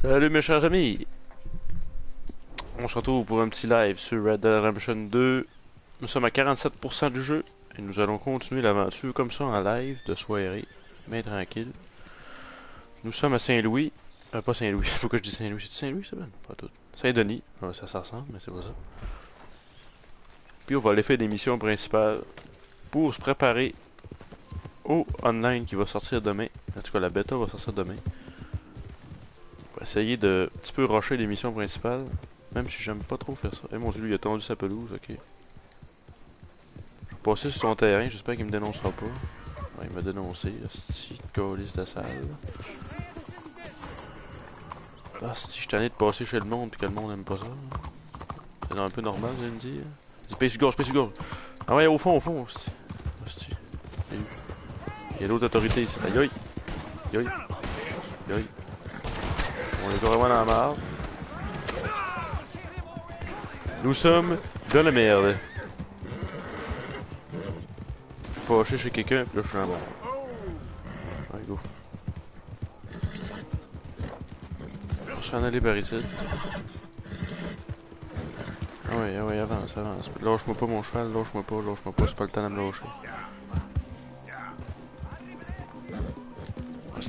Salut mes chers amis, on se retrouve pour un petit live sur Dead Rédemption 2. Nous sommes à 47% du jeu et nous allons continuer l'aventure comme ça en live de soirée, bien tranquille. Nous sommes à Saint-Louis, pas Saint-Louis, pourquoi je dis Saint-Louis? C'est Saint-Louis ça ben? Pas tout. Saint-Denis, ouais, ça ressemble mais c'est pas ça. Puis on va aller faire des missions principales pour se préparer au online qui va sortir demain. En tout cas la bêta va sortir demain. On va essayer de un petit peu rusher les missions principales. Même si j'aime pas trop faire ça. Eh mon dieu, lui il a tendu sa pelouse, ok. Je vais passer sur son terrain, j'espère qu'il me dénoncera pas. Ouais, il m'a dénoncé, hostie de calice de salle. Ah, si je suis tanné de passer chez le monde pis que le monde aime pas ça. C'est un peu normal, je me dire. Paye sur gorge, paye sur gorge. Ah ouais, au fond, hostie. Hostie. Il y a d'autres autorités ici. Aïe aïe. Aïe aïe. Aïe. On est vraiment dans la merde. Nous sommes dans la merde. Fâché chez quelqu'un, pis là je suis en merde. Allez, go. Je suis en aller par ici. Ah ouais, avance. Lâche-moi pas mon cheval, lâche-moi pas, c'est pas le temps de me lâcher.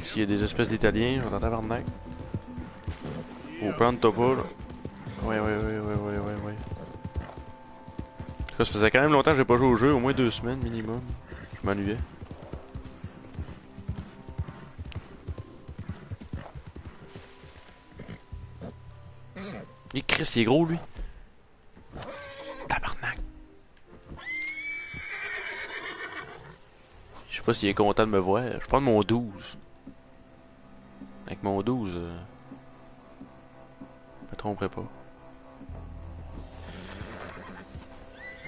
S'il y a des espèces d'Italiens, on va tabarnak. Faut prendre toi pas, là. Ouais. En tout cas, ça faisait quand même longtemps que j'ai pas joué au jeu, au moins 2 semaines minimum. Je m'ennuyais. Et Chris, il est gros lui. Tabarnak. Je sais pas s'il est content de me voir. Je prends mon 12. Avec mon 12, je me tromperai pas.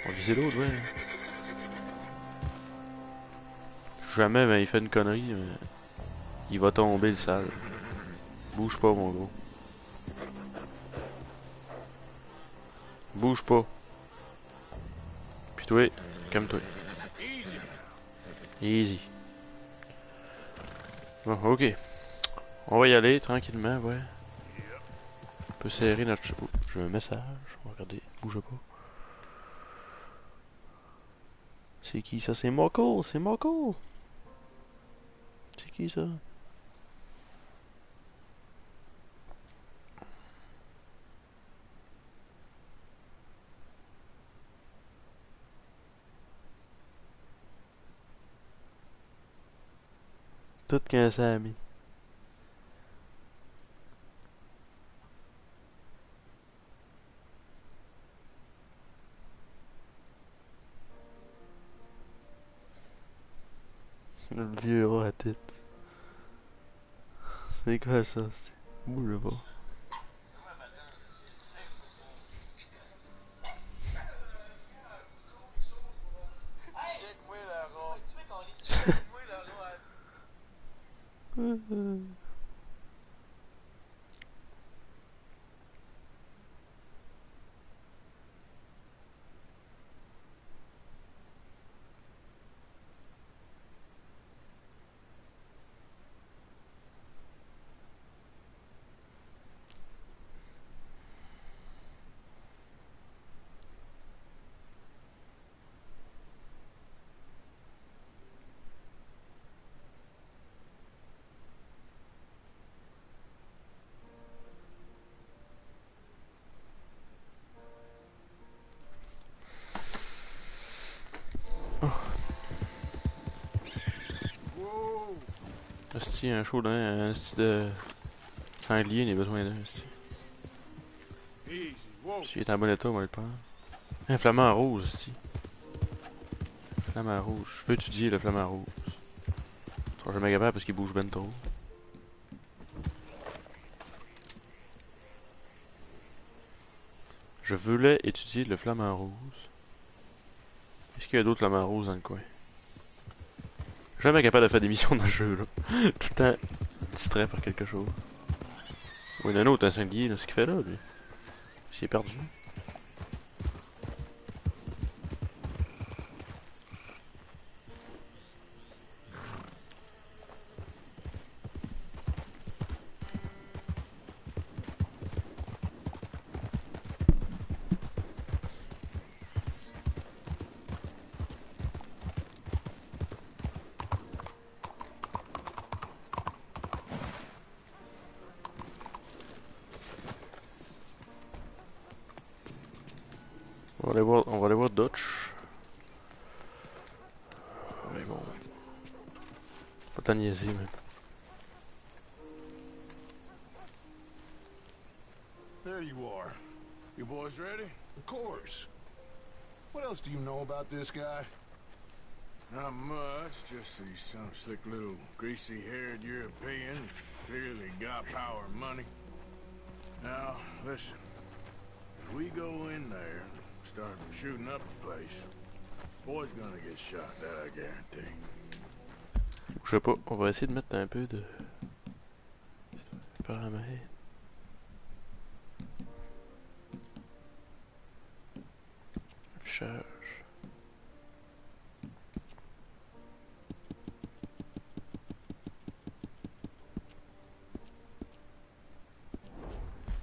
On va viser l'autre, ouais. Jamais, ben, il fait une connerie, mais il va tomber le sale. Bouge pas, mon gros. Bouge pas. Puis toi, calme-toi. Easy. Bon, ok. On va y aller tranquillement, ouais. On peut serrer notre... Oh, j'ai un message. On va regarder. Bouge pas. C'est qui ça? C'est Moko! C'est Moko! C'est qui ça? Tout qu'un Sami. Le vieux rat à tête. C'est quoi ça? Bouge pas. Hostie, un chaud d'un, un style de... sanglier, il a besoin d'un, hostie. S'il est en bon état, on va le prendre. Un flamant rose, hostie. Flamant rouge. Je veux étudier le flamant rose. Tu seras jamais capable parce qu'il bouge ben trop. Je voulais étudier le flamant rose. Est-ce qu'il y a d'autres flamants roses dans le coin? Jamais capable de faire des missions dans le jeu, là. Tout le temps distrait par quelque chose. Oui, il y en a un autre, un sanglier, là. Ce qu'il fait là, lui. S'il est perdu. On va aller voir Dutch. Mais bon. Pas tant niaiser, mais. There you are. You boys ready? Of course. What else do you know about this guy? Not much, just that he's some slick little greasy-haired European who's clearly got power and money. Now, listen. If we go in there and start shooting up the place, boy's gonna get shot, that I guarantee. Je sais pas, on va essayer de mettre un peu de paramètres. Affichage.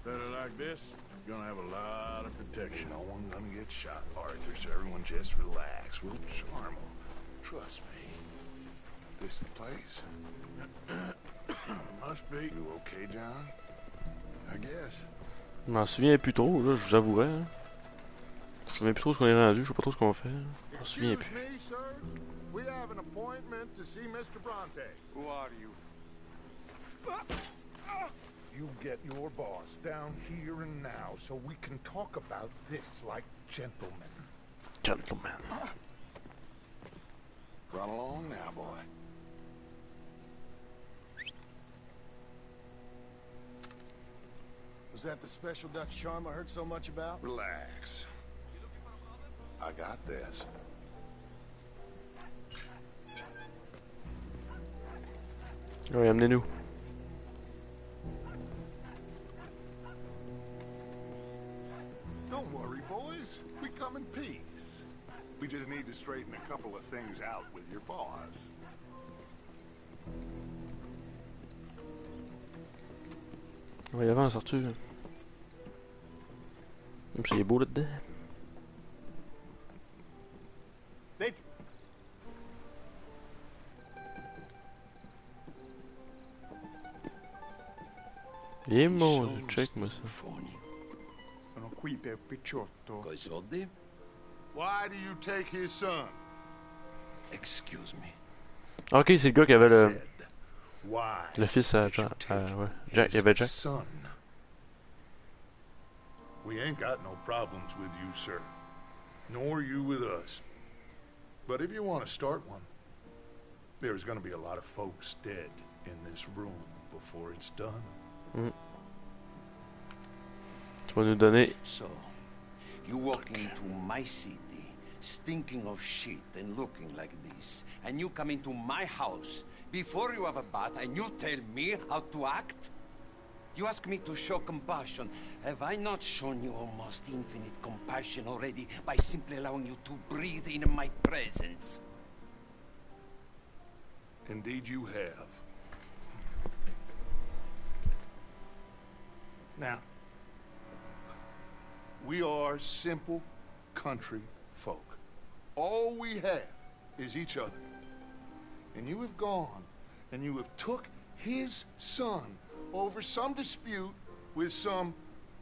Better like this, you're gonna have a lot of protection. No one gonna get shot, Arthur, so everyone just relax. We'll charm them. Trust me. This the place? Must be. You okay, John? I guess. Je m'en souviens plus trop, là, je vous avouerai. Hein. Je me souviens plus trop ce qu'on est rendu, je sais pas trop ce qu'on fait. Je m'en souviens plus. We have an appointment to see Mr. Bronte. Who are you? You get your boss down here and now so we can talk about this like gentlemen. Gentlemen. Run along now, boy. Was that the special Dutch charm I heard so much about? Relax. I got this. Oui, amenez-nous. Don't worry, boys. We come in peace. We just need to straighten a couple of things out with your boss. On va y avoir un sortu. C'est beau là-dedans. Et mon check moi ça. Sono qui per Picciotto. Coi soldi? Why do you take his son? Excuse me. Ok, c'est le gars qui avait Why le fils à Jack. Ouais. Jack, il y avait Jack. Son. We ain't got no problems with you, sir. Nor you with us. But if you want to start one, there's going to be a lot of folks dead in this room before it's done. Tu vas nous donner. So, you walk into my city, stinking of shit and looking like this, and you come into my house before you have a bath and you tell me how to act? You ask me to show compassion. Have I not shown you almost infinite compassion already by simply allowing you to breathe in my presence? Indeed you have. Now, we are simple country folk. All we have is each other. And you have gone and you have took his son over some dispute with some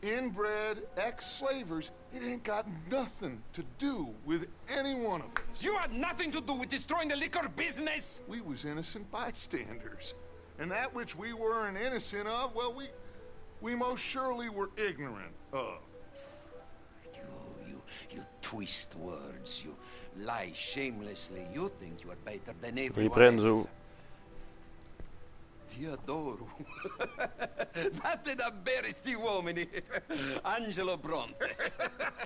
inbred ex-slavers. It ain't got nothing to do with any one of us. You had nothing to do with destroying the liquor business! We was innocent bystanders. And that which we weren't innocent of, well, we most surely were ignorant of. You twist words, you lie shamelessly, you think you are better than everyone Riprenzo. else. Ti adoro. Vattene a bere sti uomini. Angelo Bronte.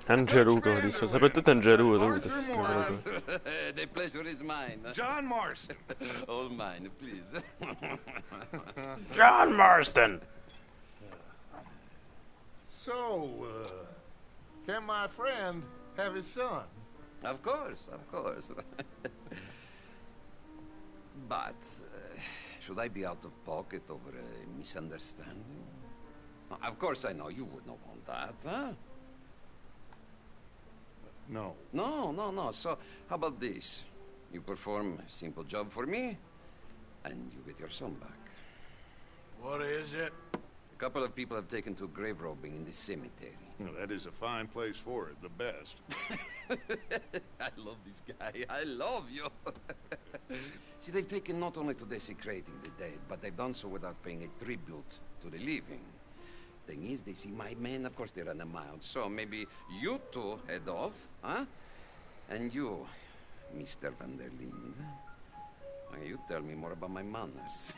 Angelo, come dice. Ça s'appelle tout Angelo. The pleasure is mine. John Marston. All mine, please. John Marston. So, can my friend have his son? Of course, of course. But, should I be out of pocket over a misunderstanding? Of course I know you would not want that, huh? No. No. So, how about this? You perform a simple job for me, and you get your son back. What is it? A couple of people have taken to grave robbing in this cemetery. Well, that is a fine place for it, the best. I love this guy. I love you. See, they've taken not only to desecrating the dead, but they've done so without paying a tribute to the living. Thing is, they see my men, of course they're unamount, so maybe you two head off, huh? And you, Mr. Van der Linde, you tell me more about my manners.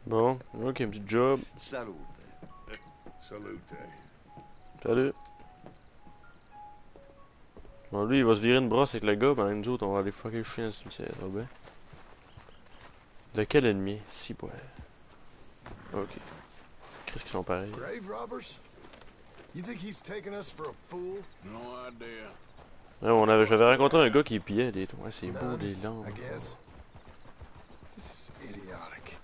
Bon, ok, un petit job. Salute. Salute. Salut. Bon, lui, il va se virer une brosse avec le gars, ben nous autres, on va aller fucker le chien dans le cimetière, ça va bien. De quel ennemi? Si, ouais. Ok. Qu'est-ce qu'ils sont pareils? Grave robbers? You think he's taking us for a fool? No idea. Ouais, j'avais rencontré un gars qui pillait des... Ouais, c'est beau, les lampes. I guess. This is idiotic.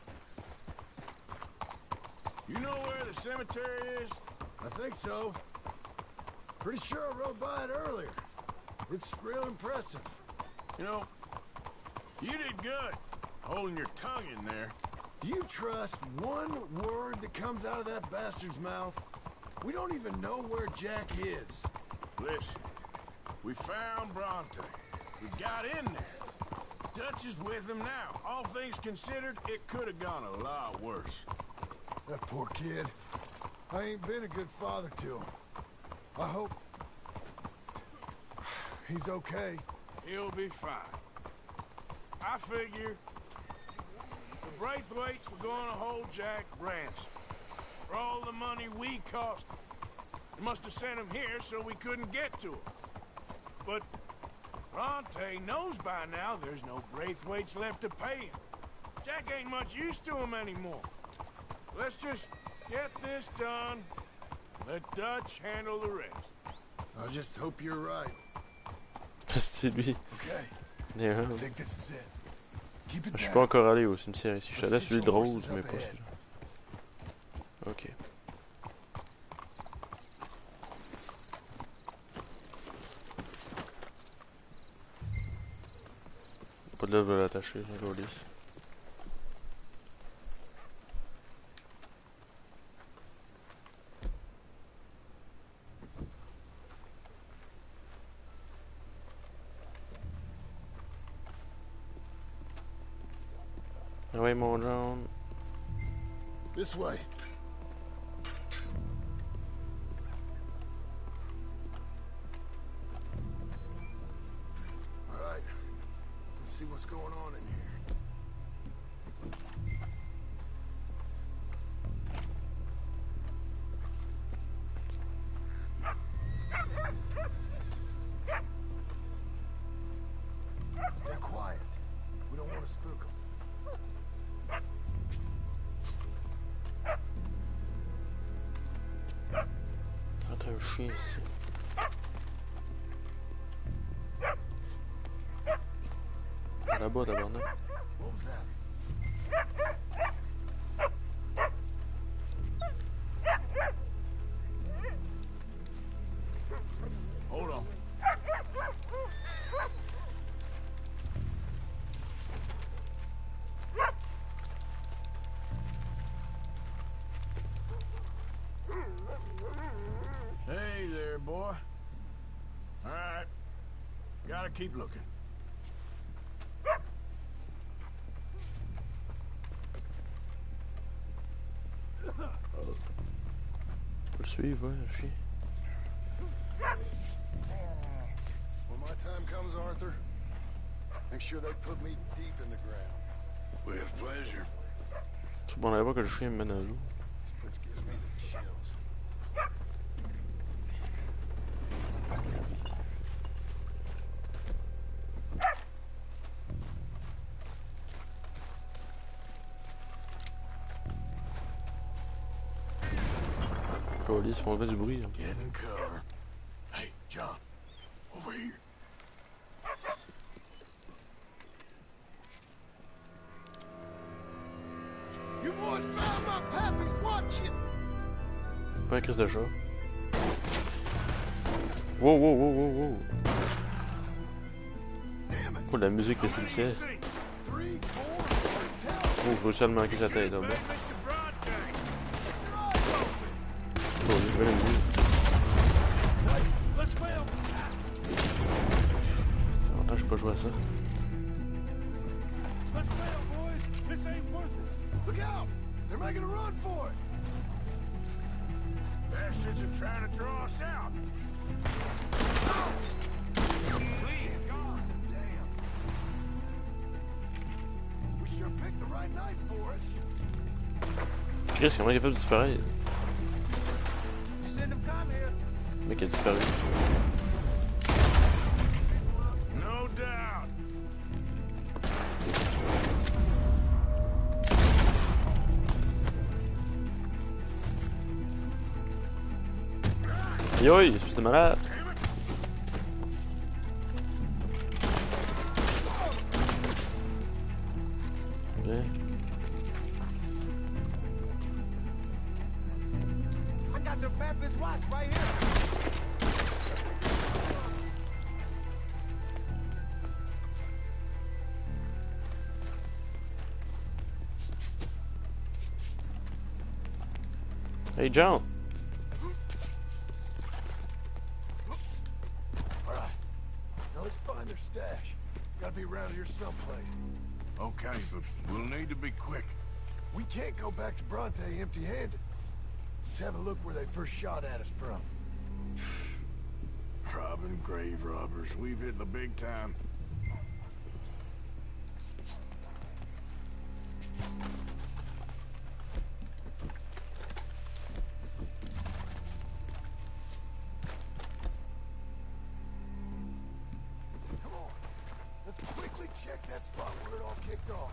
You know where the cemetery is? I think so. Pretty sure I rode by it earlier. It's real impressive. You know, you did good, holding your tongue in there. Do you trust one word that comes out of that bastard's mouth? We don't even know where Jack is. Listen, we found Bronte. We got in there. Dutch is with him now. All things considered, it could have gone a lot worse. That poor kid. I ain't been a good father to him. I hope he's okay. He'll be fine. I figure the Braithwaites were going to hold Jack ransom for all the money we cost him. They must have sent him here so we couldn't get to him. But Bronte knows by now there's no Braithwaites left to pay him. Jack ain't much use to him anymore. Let's just get this done. Let Dutch handle the rest. I just hope you're right. C'est lui. Okay. Yeah. I think this is it. Keep it Je suis down. pas encore allé au cimetière ici. Je suis allé à celui de Rose, mais pas celui-là. Ok. Pas de là, je vais l'attacher, j'ai un lisse. Ah ouais, mon John. This way. All right. Let's see what's going on in here. Stay quiet. We don't want to spook them. Attends, un chien ici. Là-bas, tabarnak. What was that? Hold on. Hey there, boy. All right. Gotta keep looking. Faut le suivre, ouais, le chien. When my time comes, Arthur, make sure they put me deep in the ground. With pleasure. Je comprendrais pas que le chien me mène à l'eau. Which gives me the chills. Joli, ils se font lever du bruit. Hein. Get in cover. Hey, John, over here. You boys found my pappy's watching. Pas un crise de chat. Wow, wow, wow, wow, wow. Damn it. Oh, la musique de cimetière. 3, 4, tell. Oh, je réussis à le manquer sa tête, là-bas. Oh, je vais l'aimer. Ça fait longtemps que j'ai pas joué à ça. Look out! They're making a run for it! Bastards are trying to draw us out. Please, God damn. We sure picked the right night for it. Chris, comment il a fait de disparaître? Send him come here. Le mec a disparu. No doubt. Yo, espèce de malade! Bien. I got their Papa's watch right here. Hey, John! Now let's find their stash. Gotta be around here someplace. Okay, but we'll need to be quick. We can't go back to Bronte empty-handed. Let's have a look where they first shot at us from. Robbing grave robbers. We've hit the big time. Come on. Let's quickly check that spot where it all kicked off.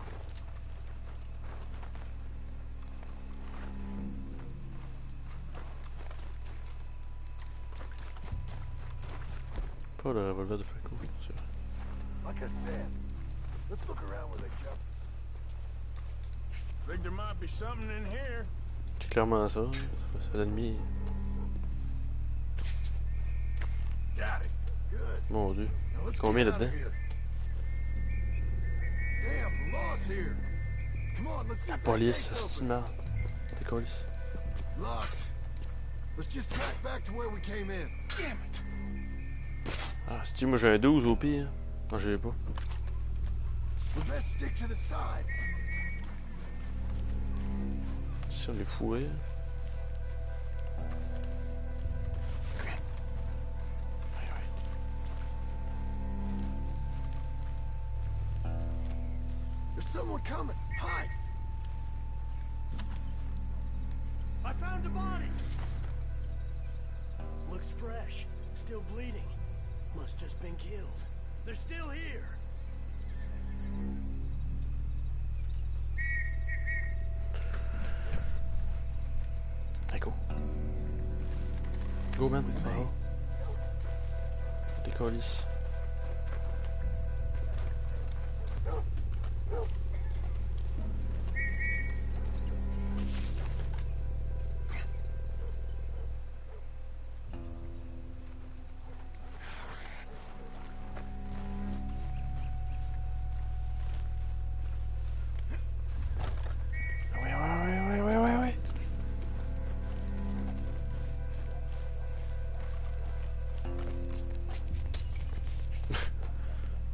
Pas le revolver de Franco, c'est vrai. Like I said, let's look around where they jumped. Think there might be something in here. C'est clairement ça. C'est l'ennemi. Got it. Good. Mon dieu. Now let's Combien get out of là-dedans? here. Damn, the law's here. Come on, let's see La if that police, gate's c'est open. merde. Des colis. Locked. Let's just track back to where we came in. Damn it. Ah, si moi j'ai un 12 au pire. Non, je l'ai pas. We best stick to the side. Si on est fourré. There's someone coming. Hide. I found a body! Looks fresh. Still bleeding. Must just been killed. They're still here. Allez, go. Go, man. Oh. Des colis. Ouais.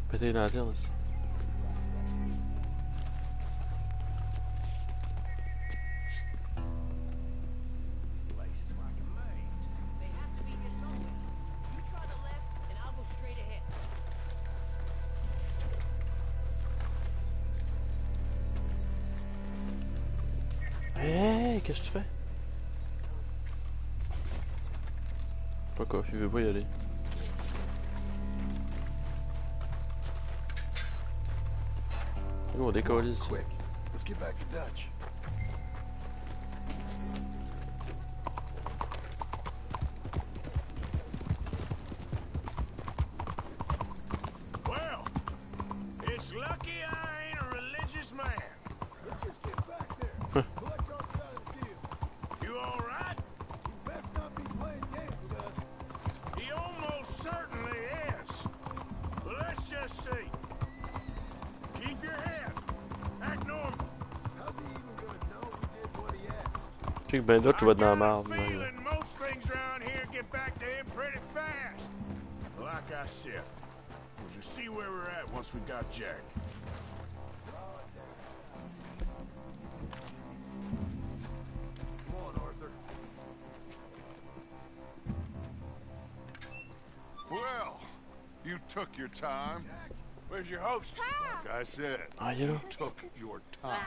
Péter les lanternes aussi. Place is like a maze. They have to be here somewhere. You try the left, and I'll go straight ahead. Hey, qu'est-ce que tu fais? Fuck off, il veut pas y aller. Oh, des colis ici. Quick. Let's get back to Dutch. Well, it's lucky I ain't a religious man. Let's just get back there. Collect our side of the deal. You all right? You best not be playing games with us. He almost certainly is. But let's just see. Keep your head. Act normal. How's he even gonna know we did what he asked? Je sais que ben d'autres, je vais être dans la I got a marde. feeling most last ship. We'll just see where we're at once we got Jack. Come on, Arthur. Well, you took your time. Where's your host? Like I said, Ah, il est là. you took your time.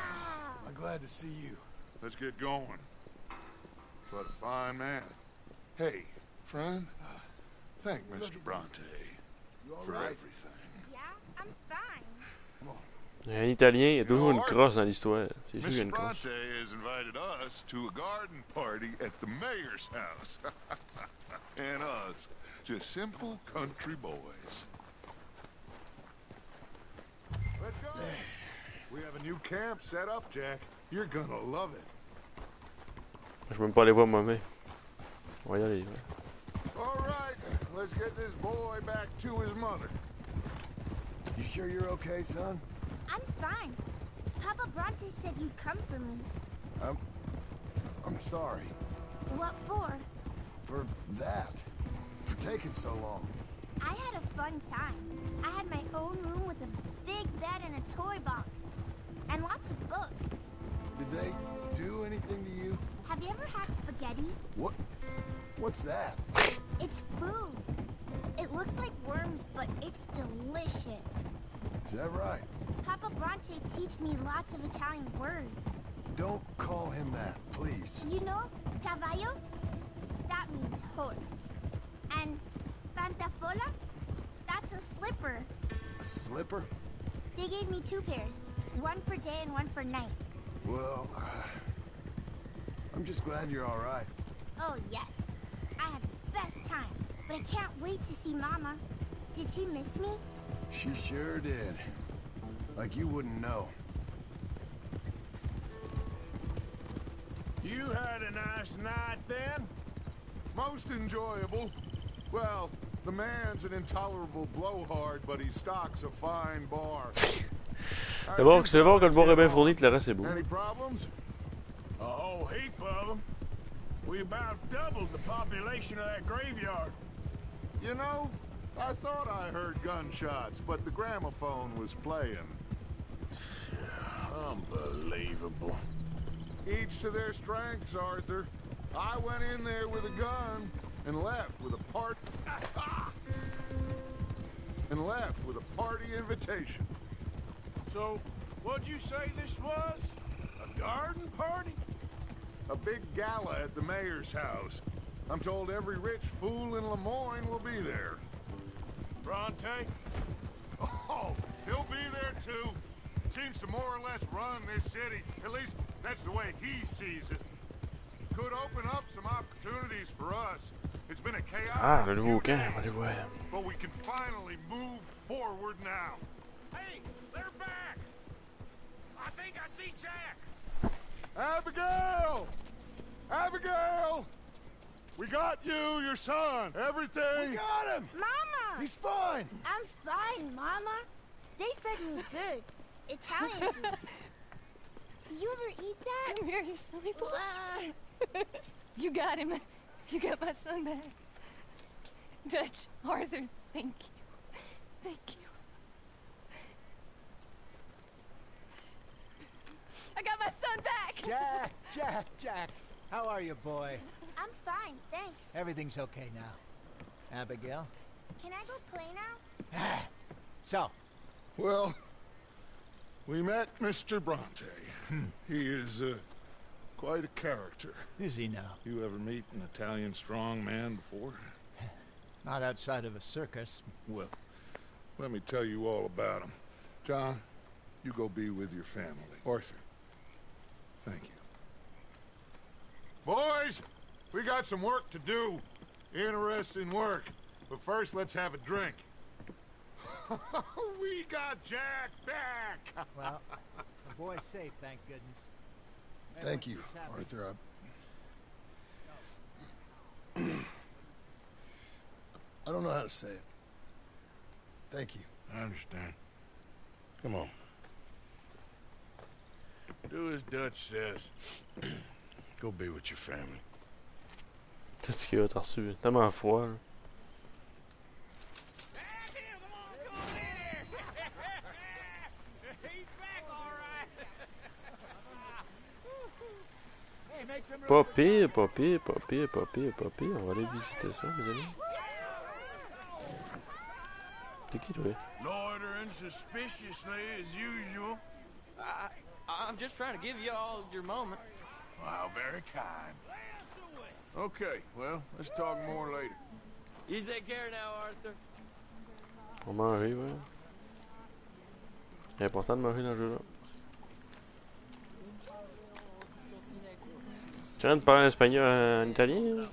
I'm glad to see you. Let's get going. What a fine man. Hey, friend, thank Mr. Bronte for everything. Yeah, I'm fine. Il y a un Italien, il y a toujours une crosse dans l'histoire. C'est sûr qu'il y a Mr. une crosse. Bronte has invited us to a garden party at the mayor's house. And us, just simple country boys. Let's go. We have a new camp set up, Jack. You're gonna love it. Je peux même pas aller voir moi-même. On va y aller. Ouais. All right, let's get this boy back to his mother. You sure you're okay, son? I'm fine. Papa Bronte said you'd come for me. I'm sorry. What for? For that. For taking so long. I had a fun time. I had my own room with a big bed and a toy box. And lots of books. Did they do anything to you? Have you ever had spaghetti? What? What's that? It's food. It looks like worms, but it's delicious. Is that right? Papa Bronte teach me lots of Italian words. Don't call him that, please. You know, cavallo? That means horse. And pantafola? That's a slipper. A slipper? They gave me 2 pairs. One for day and one for night. Well, I'm just glad you're all right. Oh, yes. I had the best time. But I can't wait to see Mama. Did she miss me? She sure did. Like you wouldn't know. You had a nice night then? Most enjoyable. Well, the man's an intolerable blowhard, but he stocks a fine bar. C'est bon que le bord est bien fourni, que le reste est beau. Any problems? A whole heap of them. We about doubled the population of that graveyard. You know, I thought I heard gunshots, but the gramophone was playing. Unbelievable. Each to their strengths, Arthur. I went in there with a gun and left with a party invitation. So, what'd you say this was? A garden party? A big gala at the mayor's house. I'm told every rich fool in Lemoyne will be there. Bronte? Oh, he'll be there too. Seems to more or less run this city. At least that's the way he sees it. Could open up some opportunities for us. It's been a chaotic Ah, le nouveau few camp, days, on va aller voir. but we can finally move forward now. Hey, they're back! I think I see Jack! Abigail! Abigail! We got you, your son, everything! We got him! Mama! He's fine! I'm fine, Mama. They fed me good. Italian food. Did you ever eat that? Come here, you silly boy. You got him. You got my son back. Dutch, Arthur, thank you. Thank you. I got my son back! Jack. How are you, boy? I'm fine, thanks. Everything's okay now. Abigail? Can I go play now? So, Well, we met Mr. Bronte. He is quite a character. is he now? You ever meet an Italian strong man before? Not outside of a circus. Well, let me tell you all about him. John, you go be with your family. Arthur, thank you. Boys, we got some work to do. Interesting work. But first, let's have a drink. We got Jack back! Well, the boy's safe, thank goodness. Thank you, Everyone's happy. Arthur. I don't know how to say it. Thank you. I understand. Come on. Do as Dutch says. Go be with your family. Qu'est-ce qu'il y a, t'as reçu? Tellement froid. Là. Pas pire, pas pire, pas pire, pas pire, pas pire. On va aller visiter ça, mes amis. T'es qui, toi? Loitering suspiciously as usual. I'm just trying to give you all your moment. Wow, very kind. Okay, well, let's talk more later. You take care now, Arthur. On manger, ouais. C'est important de manger dans le jeu-là. Tu viens de parler en espagnol, en italien?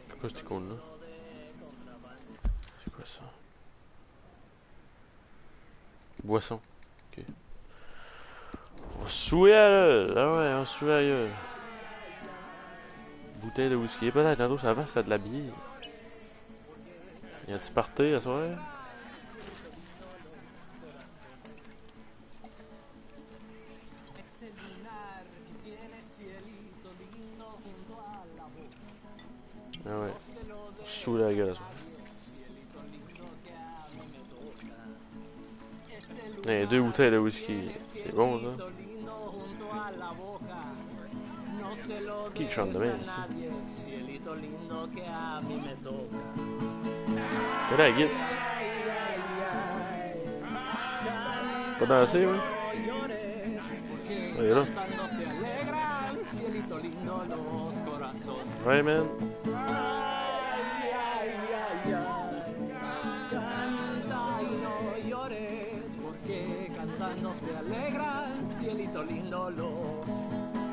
Pourquoi cette icône-là? C'est quoi ça? Boisson. Ok. On souhait à l'heure. Ah ouais, on souhait ailleurs. Bouteille de whisky. Peut-être tantôt, ça avant, c'était de la bière. Y a-t-il party à soir? Ah ouais. Sous la gueule à soir. Hey, 2 bouteilles de whisky. C'est bon, ça. Qui chante de même, ici? C'est la guide. Pas danser, oui? Il est là. Ouais, man.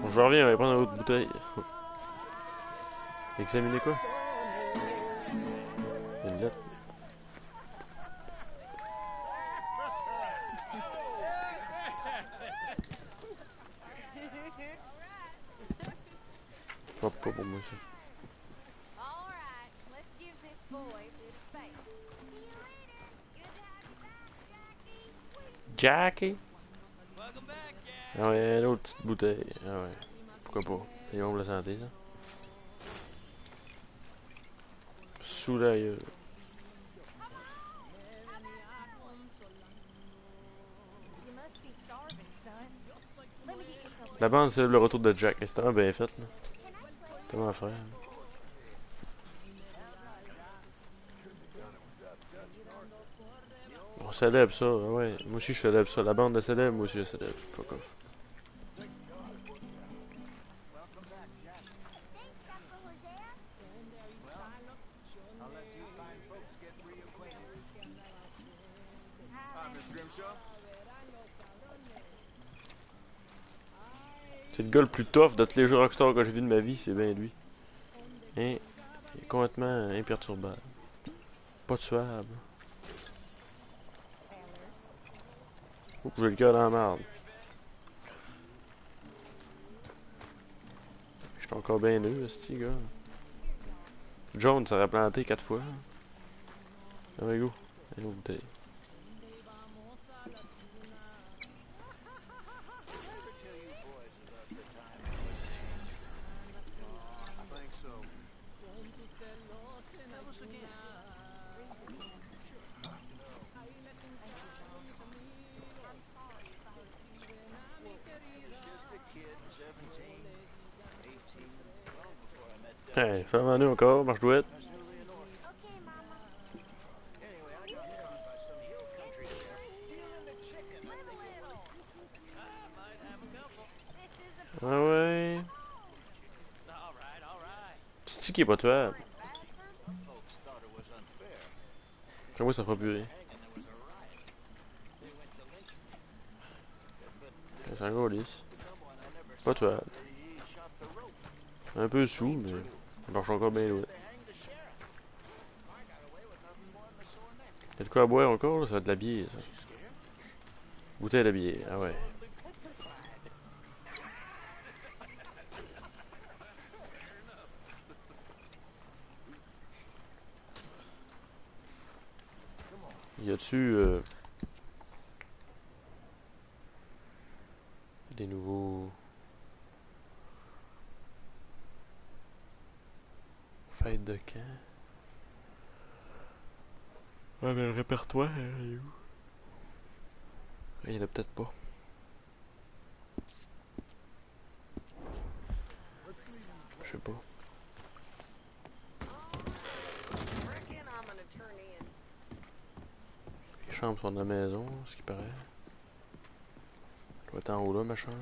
Bon, je reviens, on va prendre une autre bouteille. Examiner quoi? Une lettre. Pas pour moi ça. Jackie? Ah ouais, une autre petite bouteille. Ah ouais. Pourquoi pas? C'est bon pour la santé, ça. Sous la gueule. La bande célèbre le retour de Jack. C'est tellement bien fait, là. Tellement à faire. On célèbre ça, ouais. Moi aussi je célèbre ça. La bande de célèbre, moi aussi je célèbre. Fuck off. C'est le gars le plus tough de tous les jeux Rockstar que j'ai vu de ma vie, c'est bien lui. Hein? Il est complètement imperturbable. Pas tuable. Oups, j'ai le cœur dans la merde. J'étais encore bien nul, ce gars. John s'aurait planté 4 fois. Ah ouais, go. Une autre bouteille. Hey, fais-moi nous encore, marche douette. Ah ouais. C'est qui est pas tuable. Moi ça fera plus rien. C'est un gros lisse. Pas tuable. Un peu sous, mais il marche encore bien loin. Y'a de quoi à boire encore là? Ça va être de la bière, ça. Bouteille de bière, ah ouais. Y a-tu des nouveaux fêtes de camp? Ouais, mais le répertoire, il est où? Il y en a peut-être pas. Je sais pas. Les chambres sont dans la maison, ce qui paraît. Je dois être en haut là, ma chambre.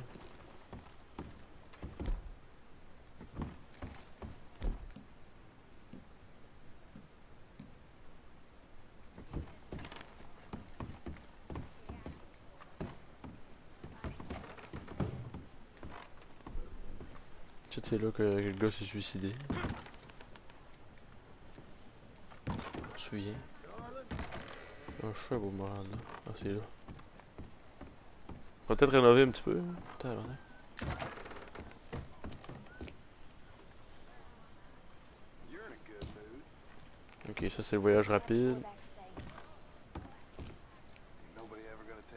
C'est là que le gars s'est suicidé. Je me souviens. Un chat pour me rendre là. Ah, c'est là. On va peut-être rénover un petit peu. Tabarnak. Ok, ça c'est le voyage rapide.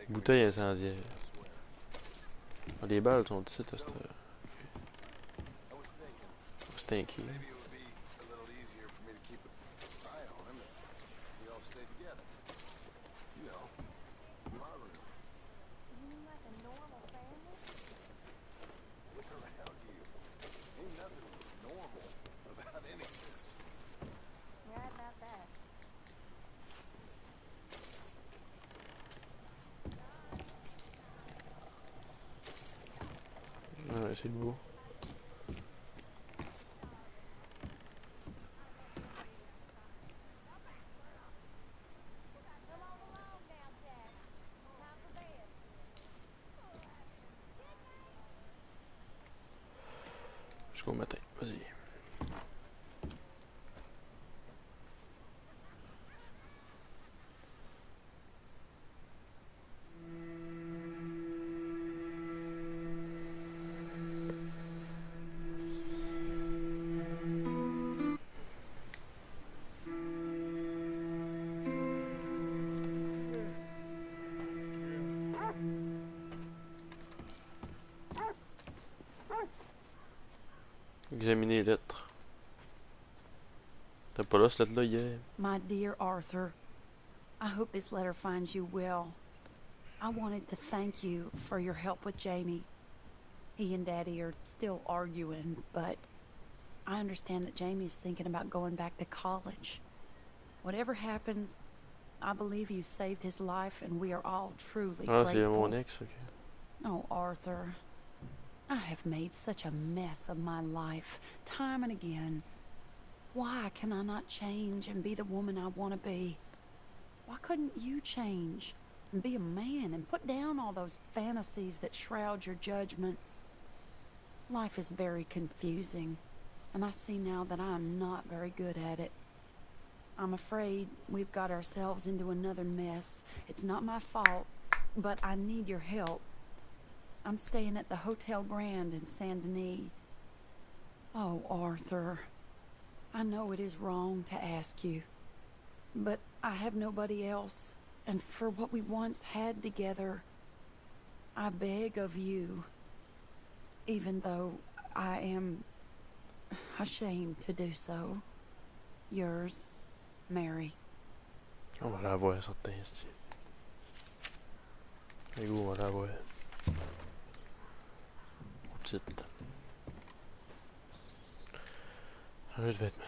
Bouteille incendiaire. Ah, les balles sont ici, à cette heure. Stinky. Ouais, c'est beau. Jusqu'au matin, vas-y. Examiner les lettres. T'as pas là cette lettre-là hier? My dear Arthur, I hope this letter finds you well. I wanted to thank you for your help with Jamie. He and Daddy are still arguing, but I understand that Jamie is thinking about going back to college. Whatever happens, I believe you saved his life and we are all truly Ah, c'est grateful. mon ex, ok. Oh, Arthur, I have made such a mess of my life, time and again. Why can I not change and be the woman I want to be? Why couldn't you change and be a man and put down all those fantasies that shroud your judgment? Life is very confusing, and I see now that I'm not very good at it. I'm afraid we've got ourselves into another mess. It's not my fault, but I need your help. I'm staying at the Hotel Grand in Saint Denis. Oh, Arthur, I know it is wrong to ask you, but I have nobody else, and for what we once had together, I beg of you, even though I am ashamed to do so. Yours, Mary. On va la voir, certain, c'est. Et où on va la voir? Petite. Changer de vêtements.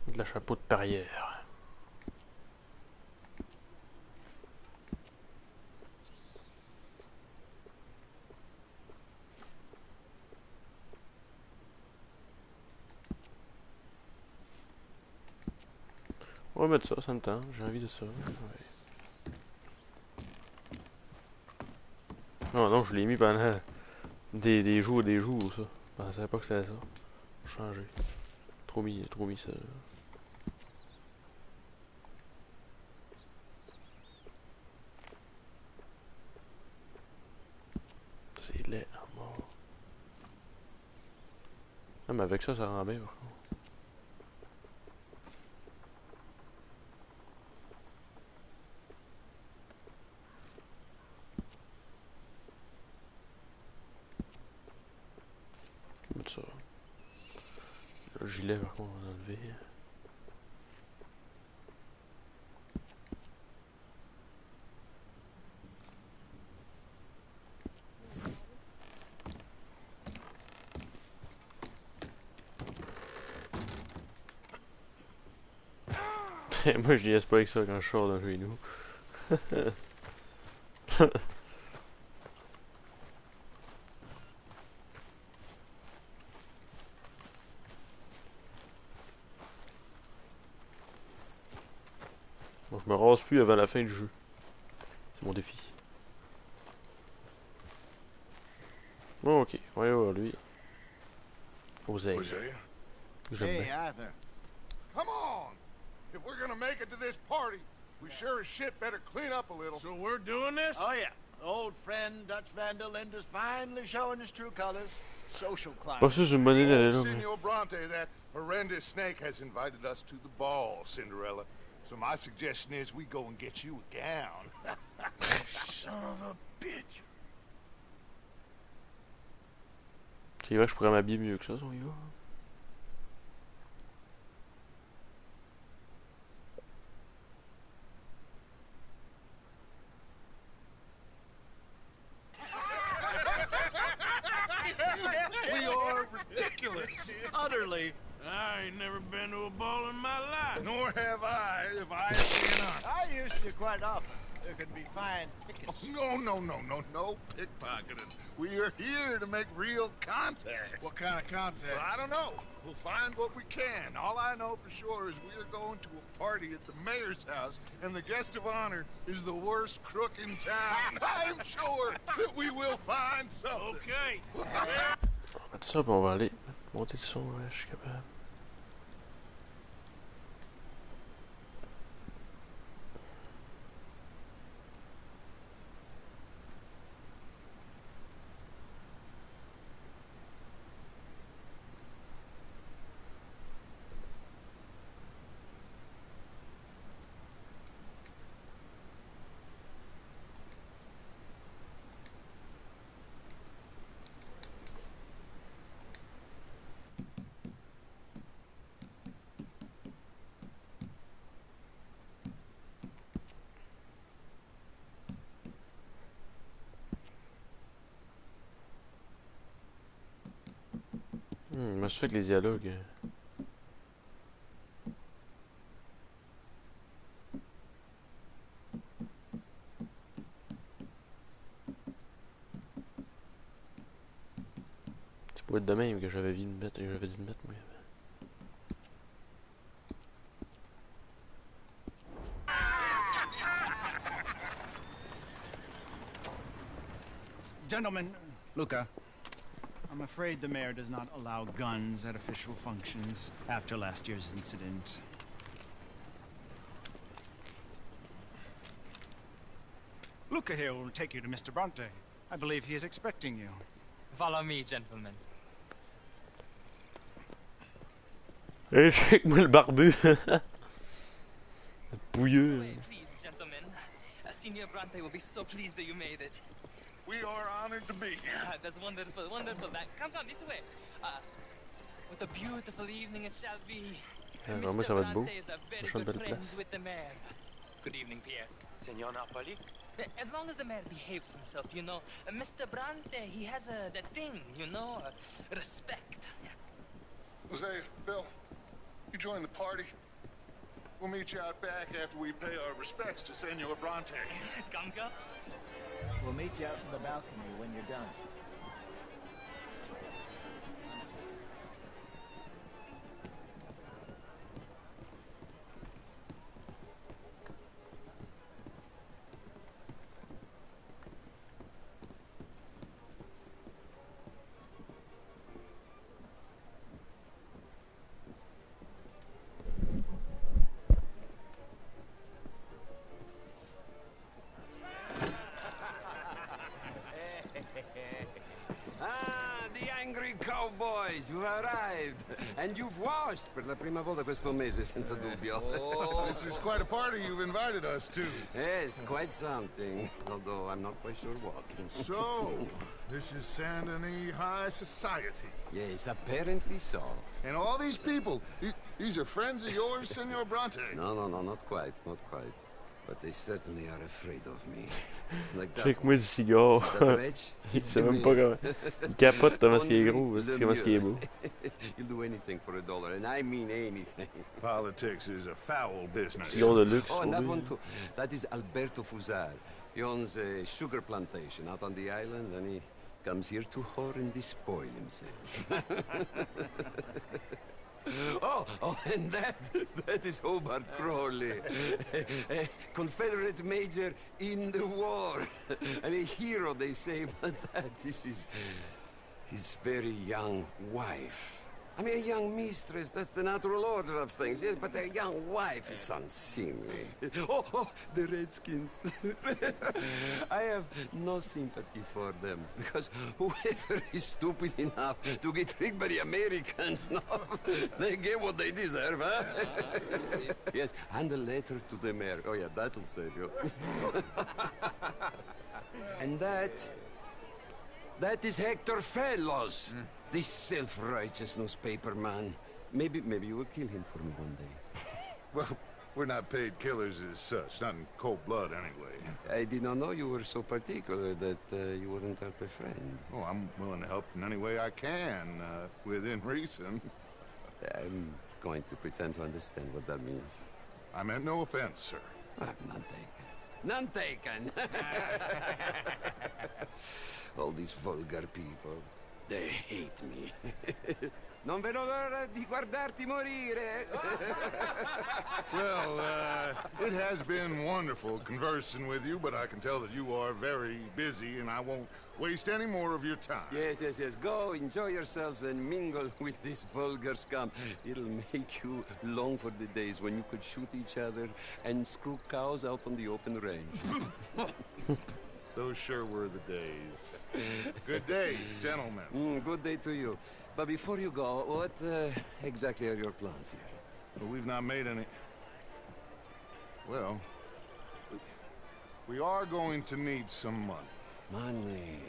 De la chapeau de perrière. On va mettre ça, ça me tente. J'ai envie de ça. Ouais. Non, non, je l'ai mis pendant des jours et des jours, ça. Je pensais pas que c'était ça. Changer. Trop mis ça. C'est laid à mort. Ah, mais avec ça, ça rend bien, par contre. Le gilet, par contre, on va enlever. Moi, je niaise pas avec ça quand je sors d'un chez nous. Bon, je me rase plus avant la fin du jeu. C'est mon défi. Bon, ok. On va voir lui. Oseille. J'aime Hey, bien. Arthur. Come on! If we're gonna make it to this party, we sure as shit better clean up a little. So we're doing this? Oh, yeah. Old friend Dutch Van der Linde is finally showing his true colors. Social climb. Pas sûr, j'ai une bonne idée d'aller là. Old Mais... Senor Bronte, that horrendous snake has invited us to the ball, Cinderella. So my suggestion is we go and get you a gown. Son of a bitch. C'est vrai que je pourrais m'habiller mieux que ça, si on y va. We are ridiculous. Utterly. I ain't never been to a ball in my life. Nor have I, if I have been honest. I used to quite often. There can be fine pickets. No pickpocketing. We are here to make real contact. What kind of contact? Well, I don't know. We'll find what we can. All I know for sure is we are going to a party at the mayor's house, and the guest of honor is the worst crook in town. I'm sure that we will find something. Okay. On va mettre ça, puis on va aller monter le son, ouais, je suis capable. Moi, je fais que les dialogues. C'est pour être de même que j'avais dit de mettre, moi. Gentlemen, Luca, I'm afraid the mayor does not allow guns at official functions after last year's incident. Luca here will take you to Mr. Bronte. I believe he is expecting you. Follow me, gentlemen. Hey, check-moi le barbu! Pouilleux! Please, gentlemen. Senior Bronte will be so pleased that you made it. We are honored to be here. That's wonderful, wonderful. Come this way. What a beautiful evening it shall be. Vraiment, ça va être beau. Is a very Je suis une good belle friend place. with the mayor. Good evening, Pierre. Senor Napoli? As long as the mayor behaves himself, you know. Mr. Bronte, he has that thing, you know, respect. Jose, Bill, you join the party. We'll meet you out back after we pay our respects to Senor Bronte. Come. We'll meet you out in the balcony when you're done. The angry cowboys, you arrived. arrived. And you've washed per la prima volta questo mese, senza dubbio. This is quite a party you've invited us to. Yes, quite something. Although I'm not quite sure what. So, this is Saint Denis High Society. Yes, apparently so. And all these people, these are friends of yours, Senor Bronte? No, not quite, not quite. But they certainly are afraid of me. Like that Check-moi le cigare. Il sait même pas comment. Il capote tellement ce qui est gros, c'est comment ce qui est beau. You'll do anything for $1, and I mean anything. Politics is a foul business. Cigare de luxe. Oh, and that one too. That is Alberto Fusar. He owns a sugar plantation out on the island, and he comes here to whore and despoil himself. Oh, and that is Hobart Crawley, a Confederate major in the war, and a hero, they say, but that is his very young wife. I mean, a young mistress, that's the natural order of things, yes, but a young wife is unseemly. Oh, the Redskins. I have no sympathy for them, because whoever is stupid enough to get tricked by the Americans, no, they get what they deserve, huh? Yes, and a letter to the mayor. Oh, yeah, that'll save you. And that is Hector Fellows. This self-righteous newspaper man. Maybe you will kill him for me one day. Well, we're not paid killers as such, not in cold blood anyway. I did not know you were so particular that you wouldn't help a friend. Oh, I'm willing to help in any way I can, within reason. I'm going to pretend to understand what that means. I meant no offense, sir. None taken. None taken! All these vulgar people. They hate me. Non vedo l'ora di guardarti morire. Well, it has been wonderful conversing with you, but I can tell that you are very busy, and I won't waste any more of your time. Yes. Go, enjoy yourselves, and mingle with this vulgar scum. It'll make you long for the days when you could shoot each other and screw cows out on the open range. Those sure were the days. Good day, gentlemen. Good day to you. But before you go, what exactly are your plans here? Well, we've not made any... Well, we are going to need some money. Money,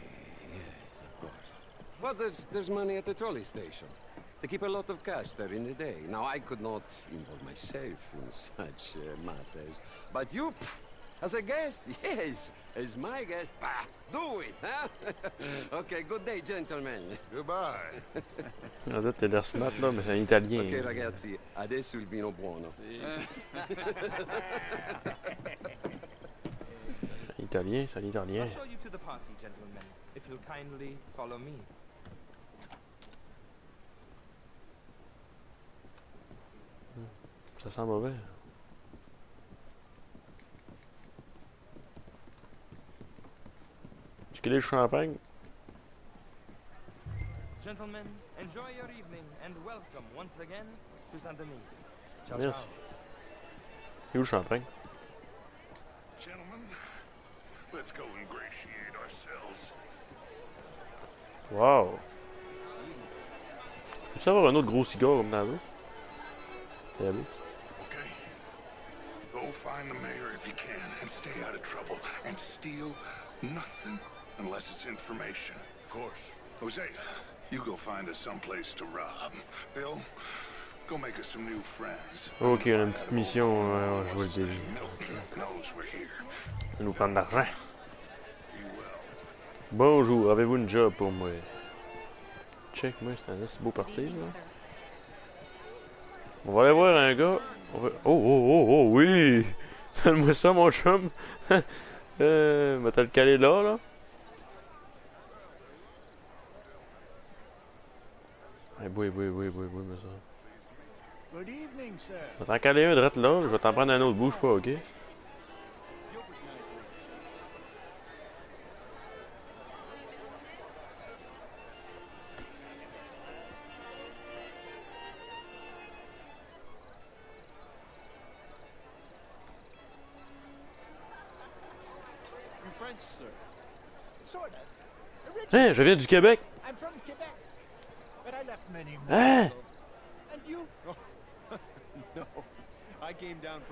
yes, of course. But there's money at the trolley station. They keep a lot of cash there in the day. Now, I could not involve myself in such matters. But you... As a guest? Yes. As my guest? Bah, do it, huh? Okay, good day, gentlemen. Goodbye. Là, t'as l'air smart, là, mais c'est un italien. Ok, ragazzi, adesso il vino buono. Italien, c'est un italien. I'll show you to the party, gentlemen, if you'll kindly follow me. Ça sent mauvais. Quel est le champagne? Gentlemen, enjoy your evening and welcome once again to Saint-Denis. Ciao, Merci. ciao. Et où le champagne? Gentlemen, let's go ingratiate ourselves. Wow! Peux-tu avoir un autre gros cigare comme dans l'eau? T'as vu? Okay. Go find the mayor if you can and stay out of trouble and steal nothing unless it's information. Of course. Jose, you go find us someplace to rob. Bill, go make us some new friends. Ok, on a une petite mission, je vois le délire. On va nous prendre de l'argent. Bonjour, avez-vous une job pour moi? Check, moi, c'est un assez beau party, ça. On va aller voir un gars. On va... Oh, oui! Donne-moi ça, mon chum. Va te le caler là. Oui, mais ça. Good evening, sir. Je vais t'en caler un drette là, je vais t'en prendre un autre, bouge pas, ok? French, sir. Sort of. Hein, je viens du Québec! I'm from Quebec, but I left many Hein? months ago.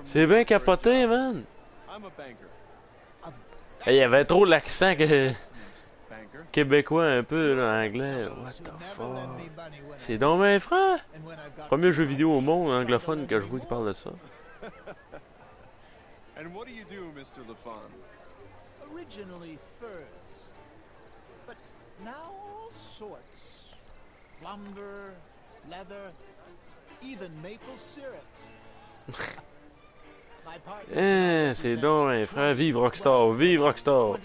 C'est bien capoté, man. Il y avait trop l'accent québécois un peu, là, anglais. What the fuck? C'est donc mes frères. Premier jeu vidéo au monde anglophone que je vois qui parle de ça. And what do you do, Mr. LaFawn? Originally furs, but now all sorts. Lumber, leather, even maple syrup. Eh, c'est donc mes frères. Vive Rockstar, vive Rockstar.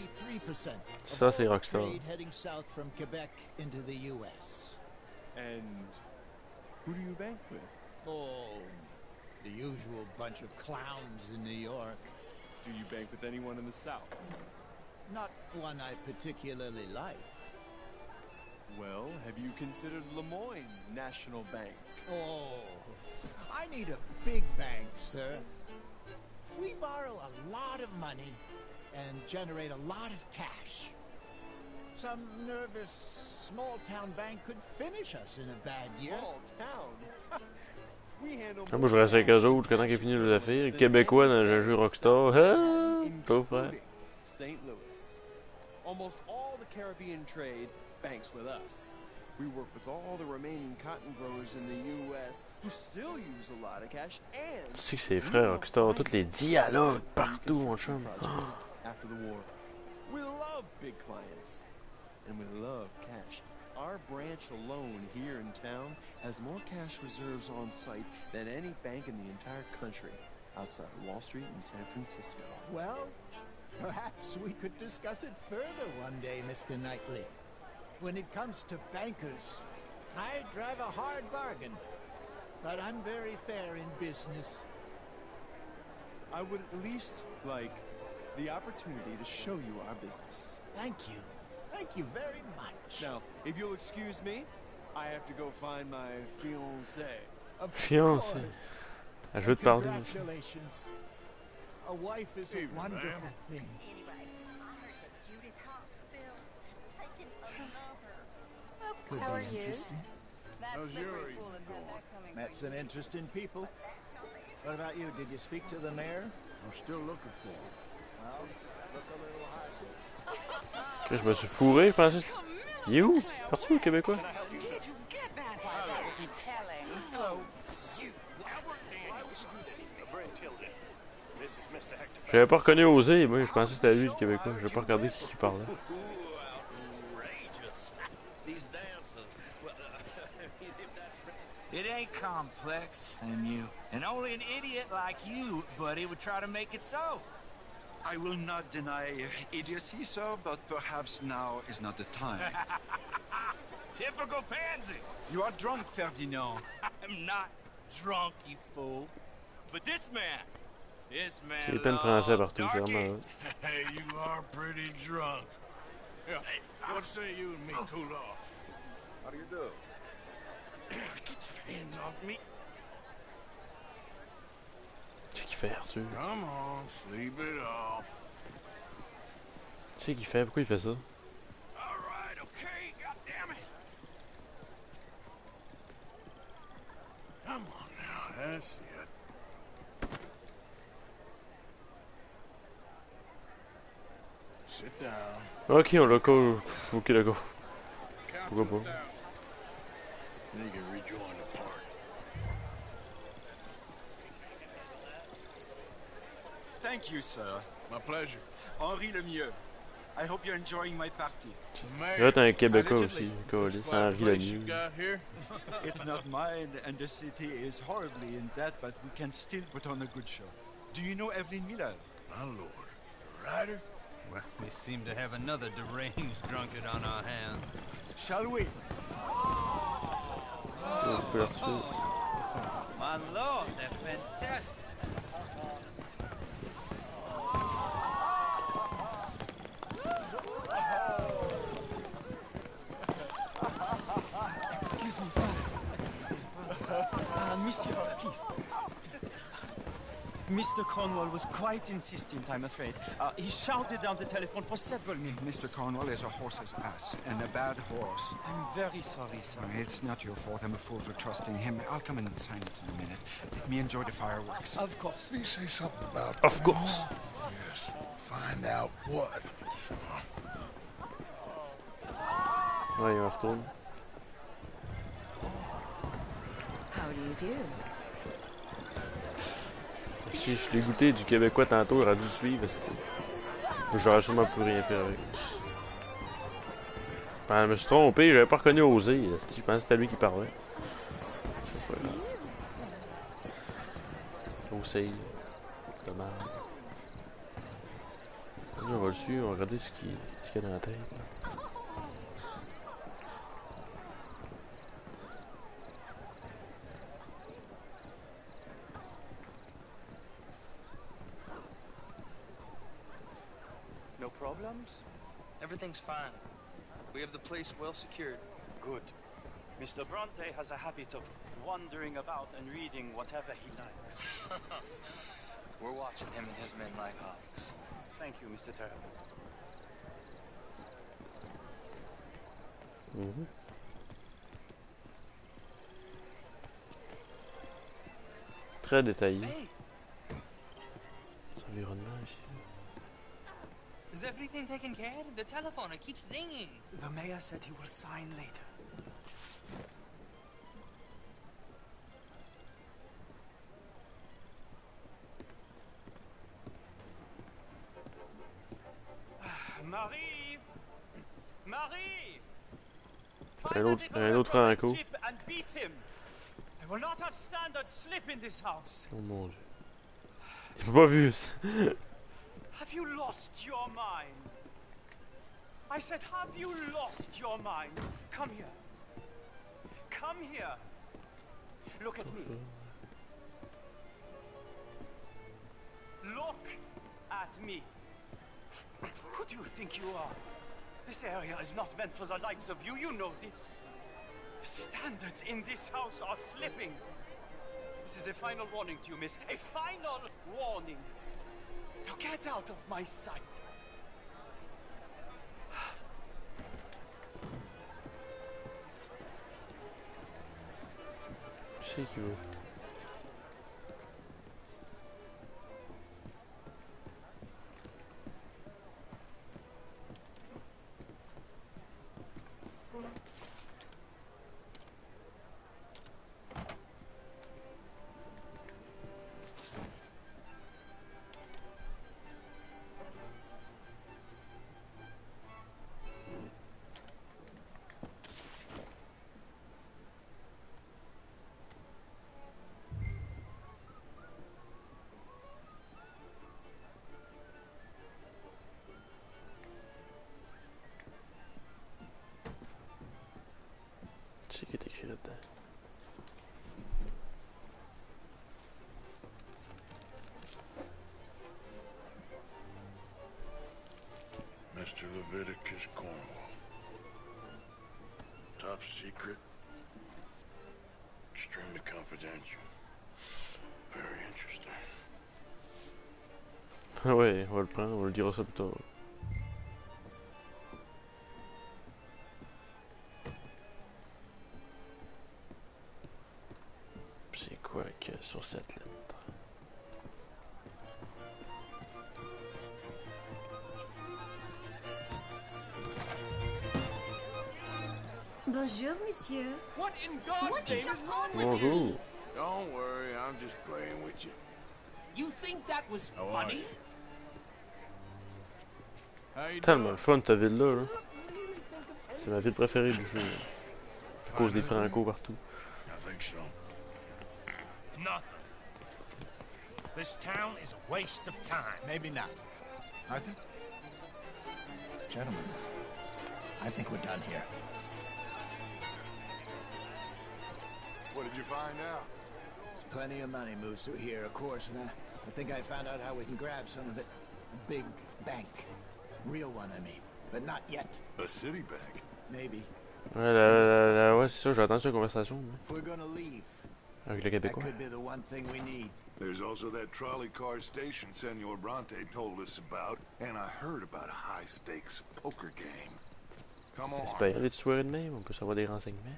Ça, c'est Rockstar. Heading south from Quebec into the U.S. And who do you bank with? Oh, the usual bunch of clowns in New York. Do you bank with anyone in the South? Not one I particularly like. Well, have you considered Lemoyne National Bank? Oh, I need a big bank, sir. We borrow a lot of money and generate a lot of cash. Some nervous small-town bank could finish us in a bad year. Small town? Ah, moi, je reste avec eux autres jusqu'à temps qu'ils finissent les affaires. Québécois dans un jeu Rockstar. Ah! Toi, frère. St. Louis. Almost all the Caribbean trade banks with us. We work with all the remaining cotton growers in the U.S. who still use a lot of cash and... Tu sais que c'est frère Rockstar, tous les dialogues partout, mon chum. After the war. We love big clients. And we love cash. Our branch alone here in town has more cash reserves on site than any bank in the entire country, outside of Wall Street and San Francisco. Well, perhaps we could discuss it further one day, Mr. Knightley. When it comes to bankers, I drive a hard bargain, but I'm very fair in business. I would at least like the opportunity to show you our business. Thank you. Thank you very much. Now, if you'll excuse me, I have to go find my fiancée. Fiancée. Ah, je veux te parler. Congratulations. A wife is a wonderful thing. Could How are be you? interesting. How's your evening going? Met some interesting people. What about you? Did you speak to the mayor? I'm still looking for him. Well, look a little hard. Je me suis fourré, je pensais. Il est où? Parti où, le Québécois? J'avais pas reconnu Osé, moi je pensais que c'était lui le Québécois. J'ai pas regardé qui parlait. It ain't complex, and only an idiot like you, buddy, would try to make it so. I will not deny idiocy, sir, but perhaps now is not the time. Typical pansy. You are drunk, Ferdinand. I'm not drunk, you fool. But this man C'est les peines français partout, c'est vraiment. Hey, you are pretty drunk. Yeah, what say you and me cool off? How do you do? Get your hands off me. Tu sais qu'il fait, Arthur? Come on, sleep it off. Tu sais qu'il fait? Pourquoi il fait ça? All right, okay, goddammit. Come on now, that's it. Sit down. Ok, on l'a go. Ok, l'a go. Pourquoi pas? Then you can rejoin the party. Thank you, sir. My pleasure. Henri Lemieux. I hope you're enjoying my party. Là, t'as un Québécois aussi. Colis, c'est Henri Lemieux. It's not mine, and the city is horribly in debt, but we can still put on a good show. Do you know Evelyn Miller? My lord. The writer? Well, we seem to have another deranged drunkard on our hands. Shall we? My lord, they're fantastic. Excuse me, brother. Excuse me, brother. Monsieur, please. Mr. Cornwall was quite insistent, I'm afraid. He shouted down the telephone for several minutes. Mr. Cornwall is a horse's ass, and a bad horse. I'm very sorry, sir. It's not your fault. I'm a fool for trusting him. I'll come and sign it in a minute. Let me enjoy the fireworks. Of course. Did he say something about Of course. Yes. Find out what. Ouais, il retourne. How do you do? Si je l'ai goûté du Québécois tantôt, il aurait dû le suivre. J'aurais sûrement plus rien faire avec. Ben, je me suis trompé, j'avais pas reconnu Osé. Je pensais que c'était lui qui parlait. C'est pas grave. Osé. Dommage. On va le suivre, on va regarder ce qu'il y a dans la tête. No problems? Everything's fine. We have the place well secured. Good. Mr. Bronte has a habit of wandering about and reading whatever he likes. We're watching him and his men like hawks. Thank you, Mr. Terrible. Très détaillé. Cet environnement ici. Is everything taken care of? The telephone, it keeps ringing. The mayor said he will sign later. Marie! Marie! Un autre Franco. And beat him. I will not have standard slip in this house. Oh mon dieu. J'ai pas vu ça. Have you lost your mind? I said, have you lost your mind? Come here. Come here. Look at me. Look at me. Who do you think you are? This area is not meant for the likes of you. You know this. The standards in this house are slipping. This is a final warning to you, miss. A final warning. Now get out of my sight. Je sais qu'il veut. C'est qui est écrit là-dedans. Mr. Leviticus Cornwall. Top secret. Extremely confidential. Very interesting. Ouais, on va le prendre, on le dira ça plus tard. C'est quoi que sur cette lettre? Bonjour, monsieur. What in God's name is wrong with Bonjour. you? Don't worry, I'm just playing with you. You think that was How are funny? you? How you Tellement doing? le fun ta ville-là. Là. C'est ma ville préférée du jeu. À cause des Franco partout. I think so. Nothing. This town is a waste of time. Maybe not. Arthur? Gentlemen, I think we're done here. What did you find out? There's plenty of money moves through here, of course, and I think I found out how we can grab some of it. A big bank. Real one, I mean. But not yet. A city bank. Maybe. Ouais, ouais c'est ça, j'ai entendu cette conversation. If we're gonna leave, Avec le That Québécois. could be the one thing we need. There's also that trolley car station Senor Bronte told us about, and I heard about a high-stakes poker game. Come on. C'est pas grave, les soirées de même, on peut savoir des renseignements.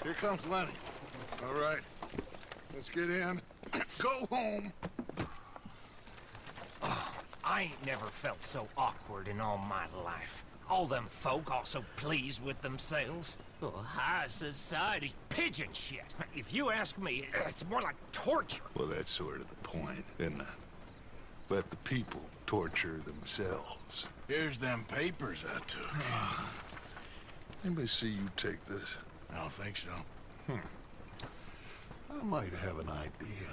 Here comes Lenny. All right, let's get in. Go home. I ain't never felt so awkward in all my life. All them folk all so pleased with themselves. Oh, high society's pigeon shit. If you ask me, it's more like torture. Well, that's sort of the point, isn't it? Let the people torture themselves. Here's them papers I took. Anybody see you take this? I don't think so. I might have an idea.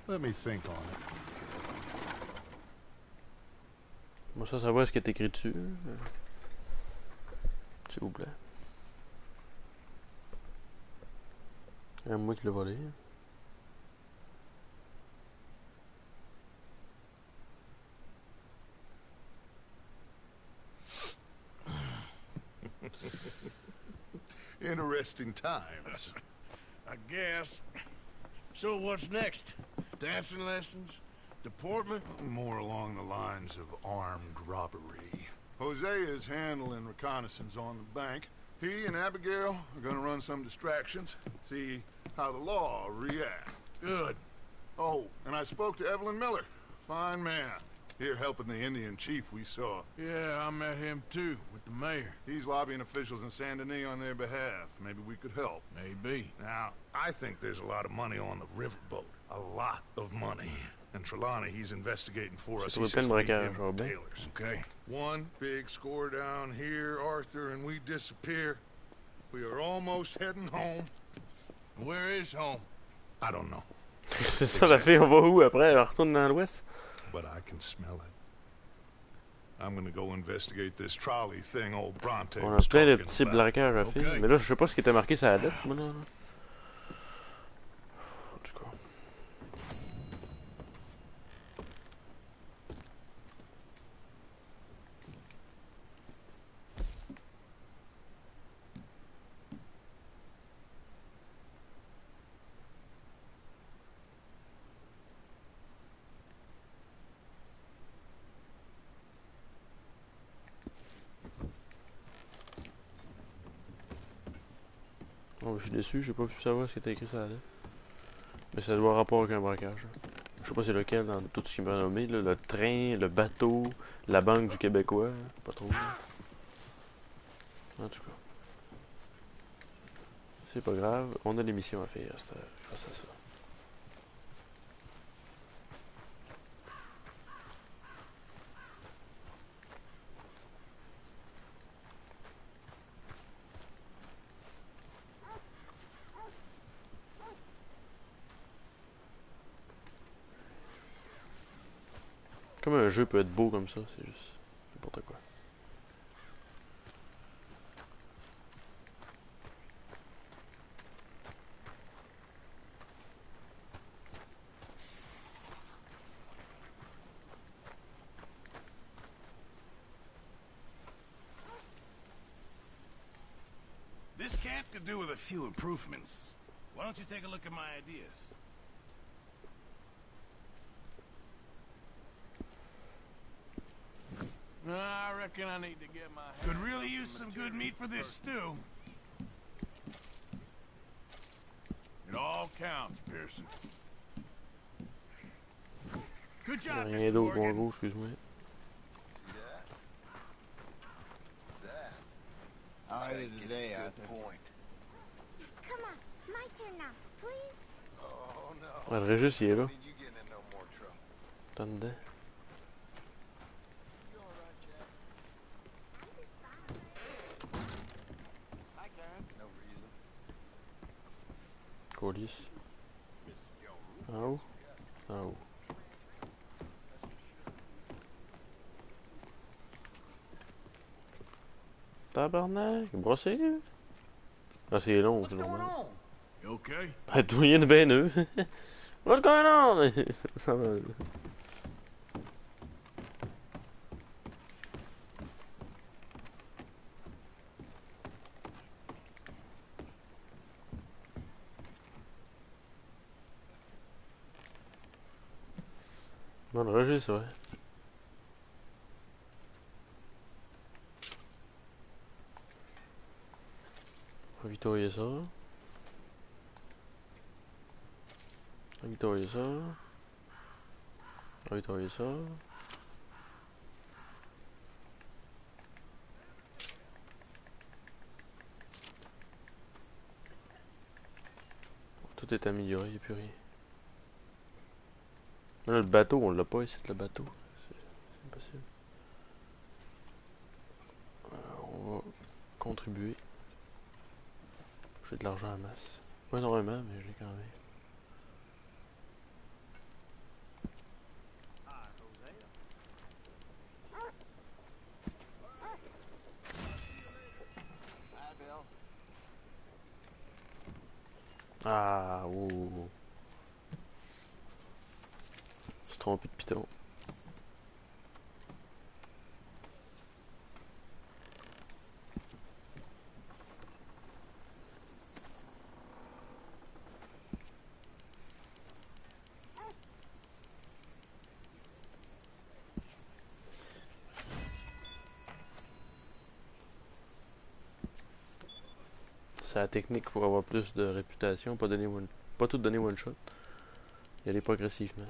Let me think on it. Moi, ça savoir ce qui est écrit dessus. S'il vous plaît. C'est moi qui l'ai volé. Interesting times. I guess. So what's next? Dancing lessons? Deportment? More along the lines of armed robbery. Hosea is handling reconnaissance on the bank. He and Abigail are gonna run some distractions, see how the law reacts. Good. Oh, and I spoke to Evelyn Miller. Fine man. Here helping the Indian chief we saw. Yeah, I met him too, with the mayor. He's lobbying officials in Saint Denis on their behalf. Maybe we could help. Maybe. Now, I think there's a lot of money on the riverboat. A lot of money. And Trelawney, he's investigating for us. He says we give him the tailors. Okay. One big score down here, Arthur, and we disappear. We are almost heading home. Where is home? I don't know. C'est ça la fille, on va où après? Elle retourne dans l'ouest? But I can smell it. I'm gonna go investigate this trolley thing old Bronte On a was plein de talking petits about. braquages à faire. Mais là, je sais pas ce qui était marqué sur la lettre, moi, là. En tout cas. Oh, je suis déçu, j'ai pas pu savoir ce qui était écrit sur la lettre. Mais ça doit avoir rapport avec un braquage. Je sais pas c'est lequel dans tout ce qui m'a nommé, là. Le train, le bateau, la banque du Québécois, pas trop. En tout cas. C'est pas grave, on a l'émission à faire grâce à ça. Comme un jeu peut être beau comme ça, c'est juste n'importe quoi. This camp could do with a few improvements. Why don't you take a look at my ideas? I reckon I need to get my... Could really use some good meat for this stew. It all counts, Pearson. Good job, Rien Mr. d'autre, Morgan. bon, excuse-moi. How are you today, Arthur? Come on, my turn now, please. Oh no. Ah, le Régis, il est là. I mean, you getting in no more trouble. T'en dedans. Colis. En haut? En haut. Tabarnak, brossé? Ah, c'est long, c'est normal. You okay? Ah, tout rien de ben eux. What's going on? Bon, Roger, c'est vrai. On va victorier ça. On va victorier ça. On va victorier ça. Tout est amélioré, il n'y a plus rien. Mais là, le bateau, on l'a pas ici, le bateau. C'est impossible. On va contribuer. J'ai de l'argent à masse. Pas énormément, mais j'ai quand même. Ah, ouh. Je suis trompé de piton. C'est la technique pour avoir plus de réputation, pas tout donner one shot. Y aller progressivement.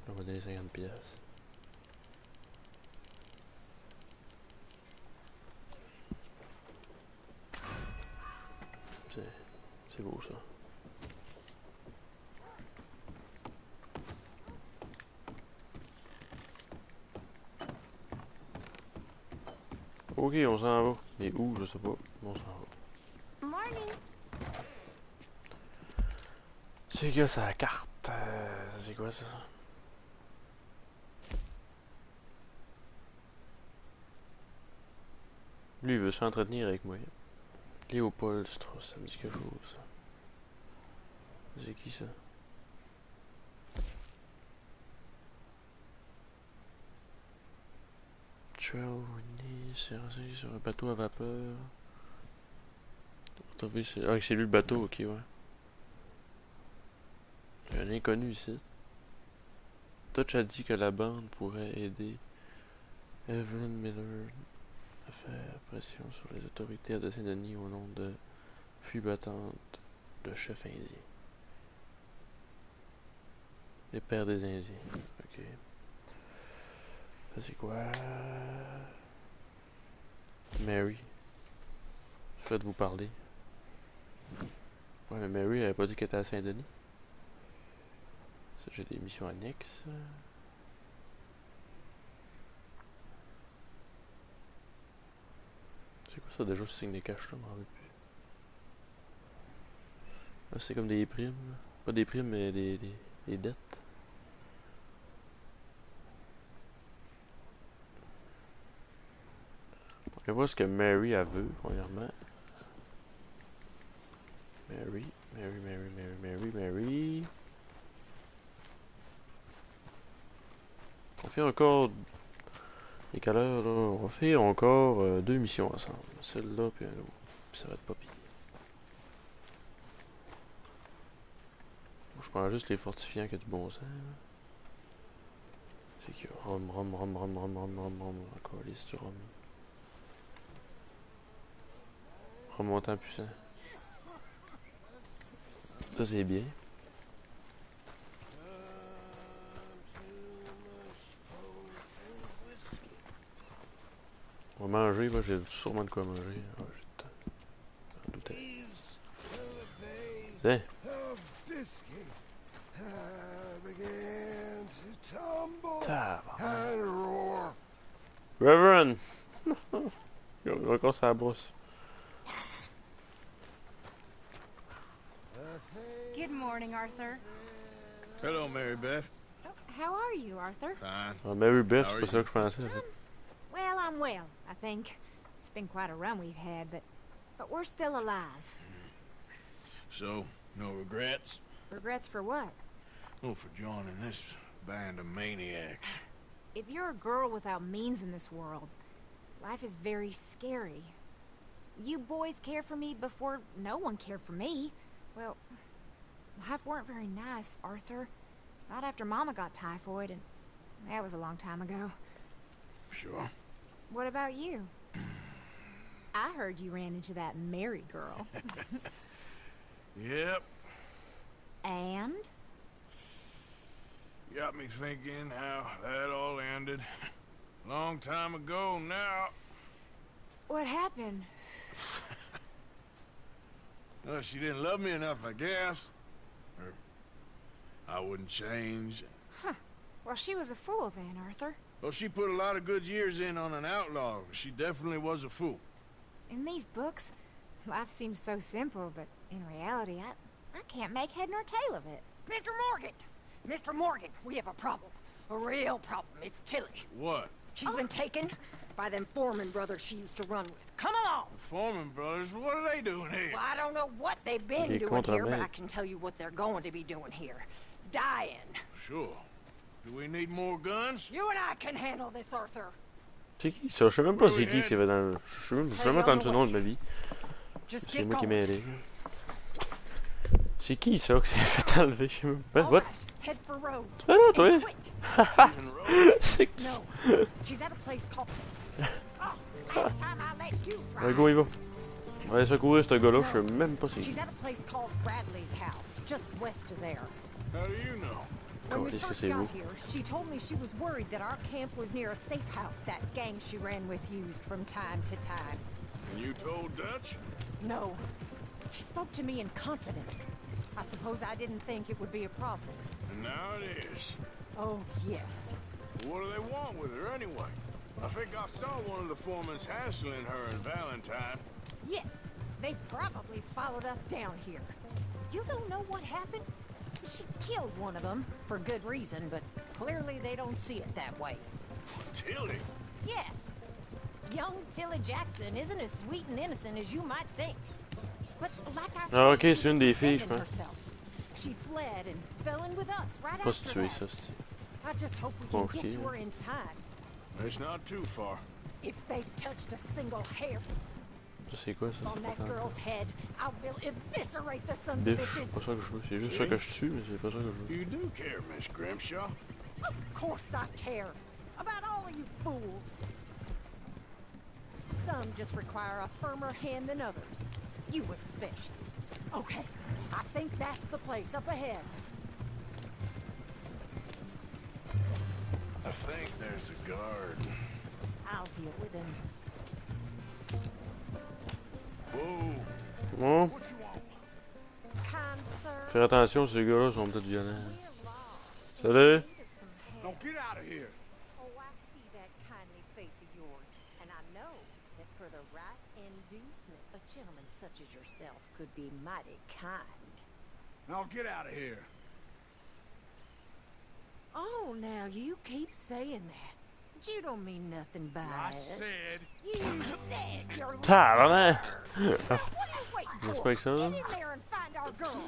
On va donner 50 pièces. C'est beau ça. Ok, on s'en va. Mais où, je sais pas. On s'en va. Morning. C'est que ça, la carte. C'est quoi ça? Lui, il veut s'entretenir avec moi. Léopold Strauss, ça me dit quelque chose. C'est qui ça? Trail Winnie, serré sur un bateau à vapeur. Ah, c'est lui le bateau, ok, ouais. Il y a un inconnu ici. Touch a dit que la bande pourrait aider Evelyn Miller à faire pression sur les autorités à Saint-Denis au nom de fuite battante de chef indien. Les pères des Indiens. Ok. Ça c'est quoi? Mary. Je souhaite vous parler. Ouais, mais Mary elle avait pas dit qu'elle était à Saint-Denis. Ça, j'ai des missions annexes. C'est quoi ça déjà, ce signe des caches là, je m'en rappelle plus. Ah, c'est comme des primes. Pas des primes, mais des dettes. On va voir ce que Mary a veut, premièrement. Mary. On fait encore... Et quelle heure, là? On va faire encore 2 missions ensemble. Celle-là, puis un autre. Puis ça va être pas pire. Moi, je prends juste les fortifiants qui ont du bon sens. C'est que rhum. Encore les du rhum. Remontant puissant. Ça, c'est bien. On va manger, moi j'ai sûrement de quoi manger. Ah, j'ai le temps. J'en doutais. Tiens. Tabarnak. Reverend! Il va encore sur la brousse. Good morning, Arthur. Hello, Mary Beth. How are you, Arthur? Fine. Ah, Mary Beth, c'est pas ça que je pensais. En fait. Well, I'm well, I think. It's been quite a run we've had, but we're still alive. So, no regrets? Regrets for what? Oh, for joining this band of maniacs. If you're a girl without means in this world, life is very scary. You boys cared for me before no one cared for me. Well, life weren't very nice, Arthur. Not after Mama got typhoid, and that was a long time ago. Sure. What about you? I heard you ran into that Mary girl. Yep. And? Got me thinking how that all ended. Long time ago now. What happened? Well, she didn't love me enough, I guess. Or I wouldn't change. Huh. Well, she was a fool then, Arthur. Well, she put a lot of good years in on an outlaw. She definitely was a fool. In these books, life seems so simple, but in reality, I can't make head nor tail of it. Mr. Morgan! Mr. Morgan, we have a problem. A real problem. It's Tilly. What? She's been taken by them Foreman brothers she used to run with. Come along! The Foreman brothers? What are they doing here? Well, I don't know what they've been doing here, but I can tell you what they're going to be doing here. Dying. Sure. Do we need more guns? You and I can handle this, Arthur. C'est qui ça? Je sais même pas c'est qui s'est fait dans. Je sais jamais entendu ce nom de ma vie. C'est moi qui m'ai aidé. C'est qui ça qui s'est fait enlever? Je sais même pas. What? Head for Rhodes. Ah non, toi! C'est qui? No. She's at a place called... Oh, last time I let you try. Ouais, go, il va. On va aller secourir ce gars-là, je sais même pas c'est qui. She's at a place called Bradley's house, just west of there. How do you know? When we first got here, she told me she was worried that our camp was near a safe house that gang she ran with used from time to time. And you told Dutch? No. She spoke to me in confidence. I suppose I didn't think it would be a problem. And now it is. Oh, yes. What do they want with her anyway? I think I saw one of the foremans hassling her and Valentine. Yes. They probably followed us down here. You don't know what happened? She killed one of them, for good reason, but clearly they don't see it that way. Tilly? Yes. Young Tilly Jackson isn't as sweet and innocent as you might think. But like I said, Ah, ok, c'est une des filles, je pense. She fled and fell in with us right Pas se after tuer, that. ça, c'est. I just hope we can Bon, get to ok. her in time. It's not too far. If they touched a single hair Ça, c'est quoi ça? on C'est that pas girl's head, I will eviscerate the sons of Biche, bitches. c'est pas ça que je veux. C'est juste ça que je tue, mais c'est pas ça que je veux. You do care, Miss Grimshaw. Of course I care. About all of you fools. Some just require a firmer hand than others. You especially. Okay, I think that's the place up ahead. I think there's a guard. I'll deal with him. Whoa. Bon. Kind sir. Faire attention, ces gars-là sont peut-être violents. Salut! Now get out of here. Oh, I see that kindly face of yours, and I know that for the right inducement, a gentleman such as yourself could be mighty kind. Now get out of here. Oh, now you keep saying that. But you don't mean nothing by I it. said. You said you're Tabarnak! What are you waiting C'est for? pas que ça, là? Get in there and find our girl.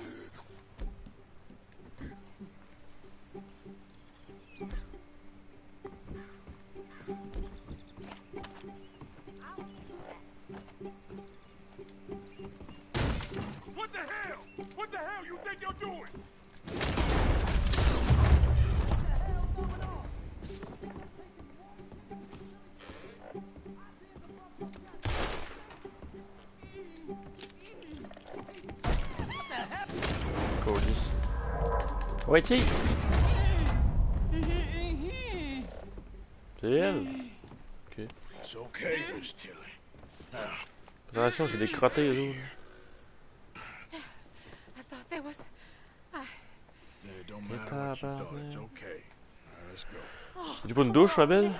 What the hell? What the hell you think you're doing? Colis. Ouais, T! C'est elle? Ok. It's okay, Miss Tilly. Attention, c'est des crottés, eux. I thought there was... Yeah, it don't matter what you thought. It's okay. All right, let's go. Tu prends une douche, ma belle?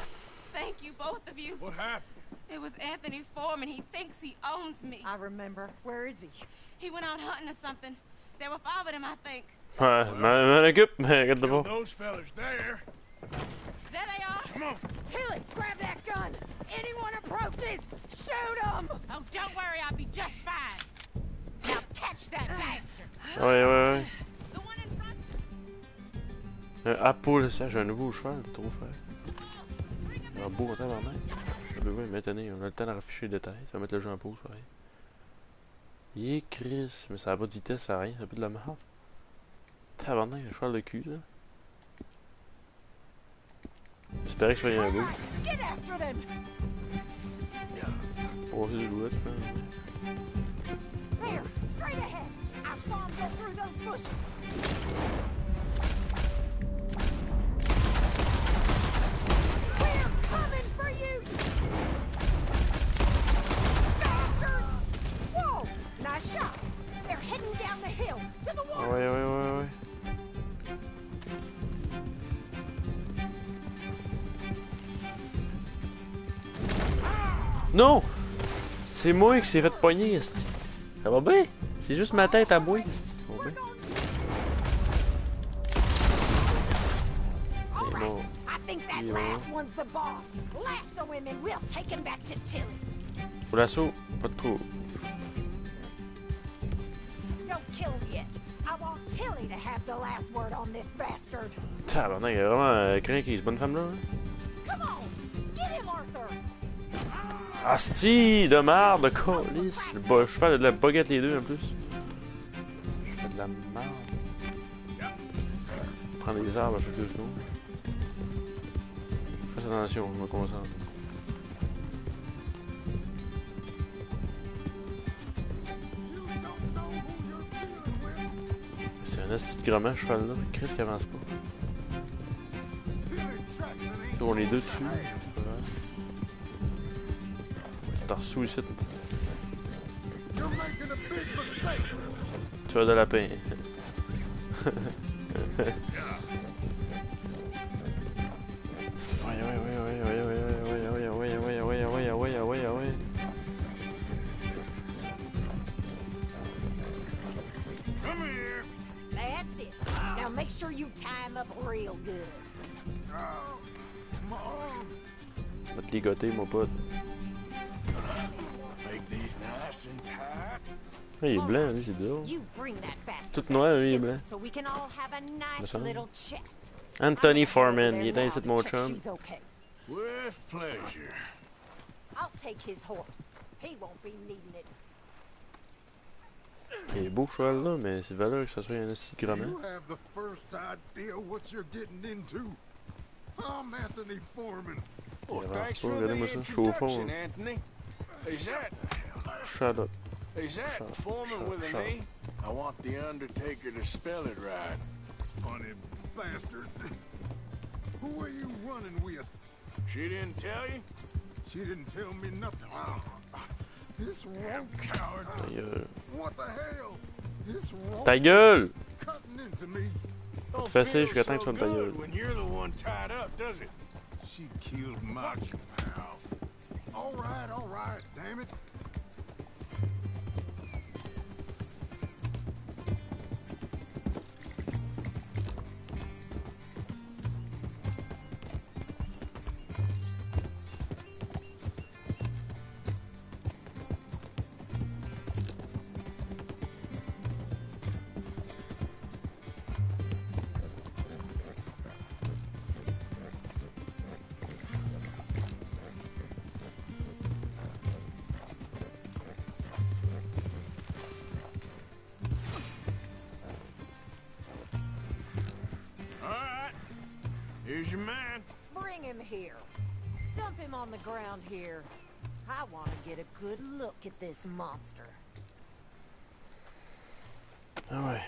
Thank you, both of you. What happened? It was Anthony Foreman. He thinks he owns me. I remember. Where is he? He went out hunting or something. There were 5 of them, I think. Ouais, m'en occupe, mais regarde pas. Those fellas there. There they are. Come on. Tilly, grab that gun. Anyone approaches, shoot them. Oh, don't worry. I'll be just fine. Now catch that bastard. Ouais, ouais, ouais. The one in front. Ah, poule, ça, j'ai un nouveau cheval, t'es trop frère. Un beau content, maintenant. Ouais, maintenant, on a le temps de rafficher les détails. Ça va mettre le jeu en pause, pareil. Il est Chris, mais ça n'a pas de vitesse, ça n'a rien, ça a plus de la merde. Tabarnak, un cheval de cul, ça. J'espérais que ce soit un bug. Get after them. Pour voir si je jouais, tu penses? There, straight ahead. I saw him go through those bushes. We're coming for you, bastards! Whoa, nice shot. They're heading down the hill to the water. Ouais, ouais, ouais, ouais. Non! C'est moi qui s'est fait pogner, esti. Ça va bien? C'est juste ma tête à moi, esti. Ça va bien? All right, I think that last one's the boss. Lasso him and we'll take him back to Tilly. Pour l'assaut, pas de trop. Don't kill him yet. I want Tilly to have the last word on this bastard. Tabarnak, il y a vraiment craint qu'il se bonne femme là. Hein? Come on, get him, Arthur. Asti de merde, de calice. Je fais de la baguette les deux en plus. Je fais de la merde. Je prends des arbres à chaque 2 secondes. Fais attention, je me concentre. C'est un asti de grand cheval là. Chris qui avance pas. On est deux dessus. T'as reçu ici. Tu as de la peine. That's it. Now make sure you tie him up real good. Va te ligoter, mon pote. Ah, il est blanc, lui, c'est bizarre. Tout noir, lui, il est blanc. Anthony Foreman, il est dans ici de mon chum. With pleasure. I'll take his horse. He won't be needing it. Il est beau ce cheval là, mais c'est valeur que ça soit un esti grand. You have the first idea what you're getting into. I'm Anthony Foreman. Il avance pas, regardez-moi ça, je suis au fond. Shut up. Is that Foreman with an A? I want the Undertaker to spell it right. Funny bastard. Who are you running with? She didn't tell you? She didn't tell me nothing. This rope coward. What the hell? This rope Ta gueule! cutting into me. Pas te fesser jusqu'à temps que tu sois ta gueule. When you're the one tied up, does it? She killed my pal. All right, damn it. Here's your man. Bring him here. Dump him on the ground here. I want to get a good look at this monster. Ah ouais.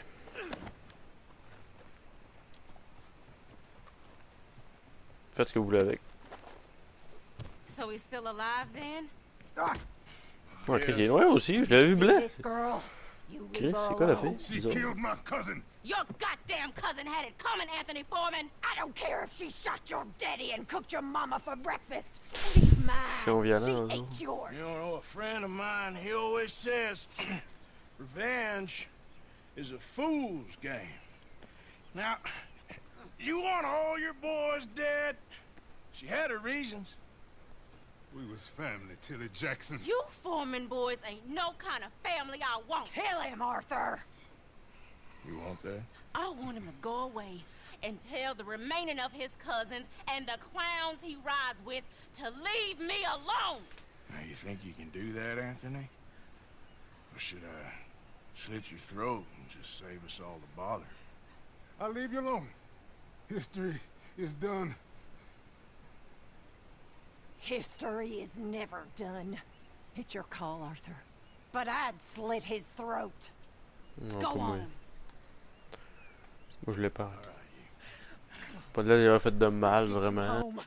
Faites ce que vous voulez avec. So he's still alive then? Ouais, Chris, il est loin aussi, je l'avais vu blanc. Chris, c'est quoi la fille? She killed my cousin. Your goddamn cousin had it coming, Anthony Foreman! I don't care if she shot your daddy and cooked your mama for breakfast. Ils sont violents, she ate yours. You know, a friend of mine, he always says, revenge is a fool's game. Now, you want all your boys dead? She had her reasons. We was family, Tilly Jackson. You Foreman boys ain't no kind of family I want. Kill him, Arthur! You want that? I want him to go away and tell the remaining of his cousins and the clowns he rides with to leave me alone. Now, you think you can do that, Anthony? Or should I slit your throat and just save us all the bother? I'll leave you alone. History is done. History is never done. It's your call, Arthur. But I'd slit his throat. Non, Go pas moi. on. Moi, je l'ai pas. Pas de là d'avoir fait de mal, vraiment. Home.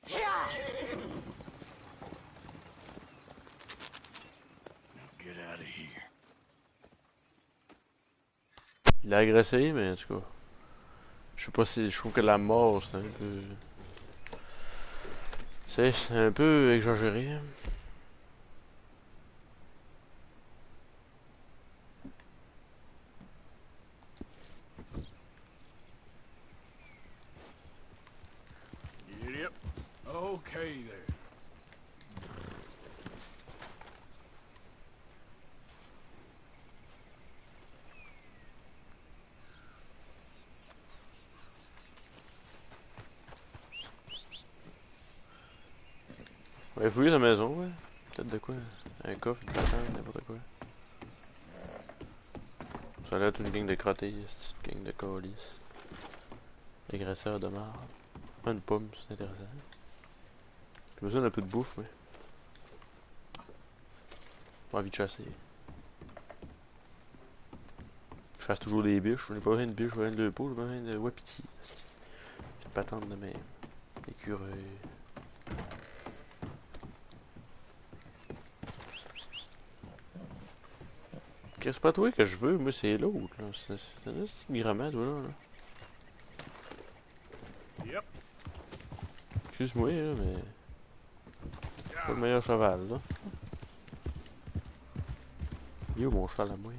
Yeah. Get out of here. Il l'a agressé, mais en tout cas. Je sais pas si. Je trouve que la mort, c'est un peu. C'est un peu exagéré. Yep. Okay there. On va fouiller la maison, ouais. Peut-être de quoi. Un coffre, une patente, n'importe quoi. Ça a l'air une gang de crottés, une gang de colis. Agresseur de marde. Ah, une pomme, c'est intéressant. J'ai besoin d'un peu de bouffe, mais. J'ai envie de chasser. Je chasse toujours des biches. Je n'ai pas besoin de biches, j'ai besoin de peau, j'ai besoin de. Ouais, Petit. Une patente de même. Écureuil. C'est pas toi que je veux, moi c'est l'autre là. C'est un petit grammaire toi là. Yep. Excuse-moi là, mais. Pas le meilleur cheval là. Il est où mon cheval à moi?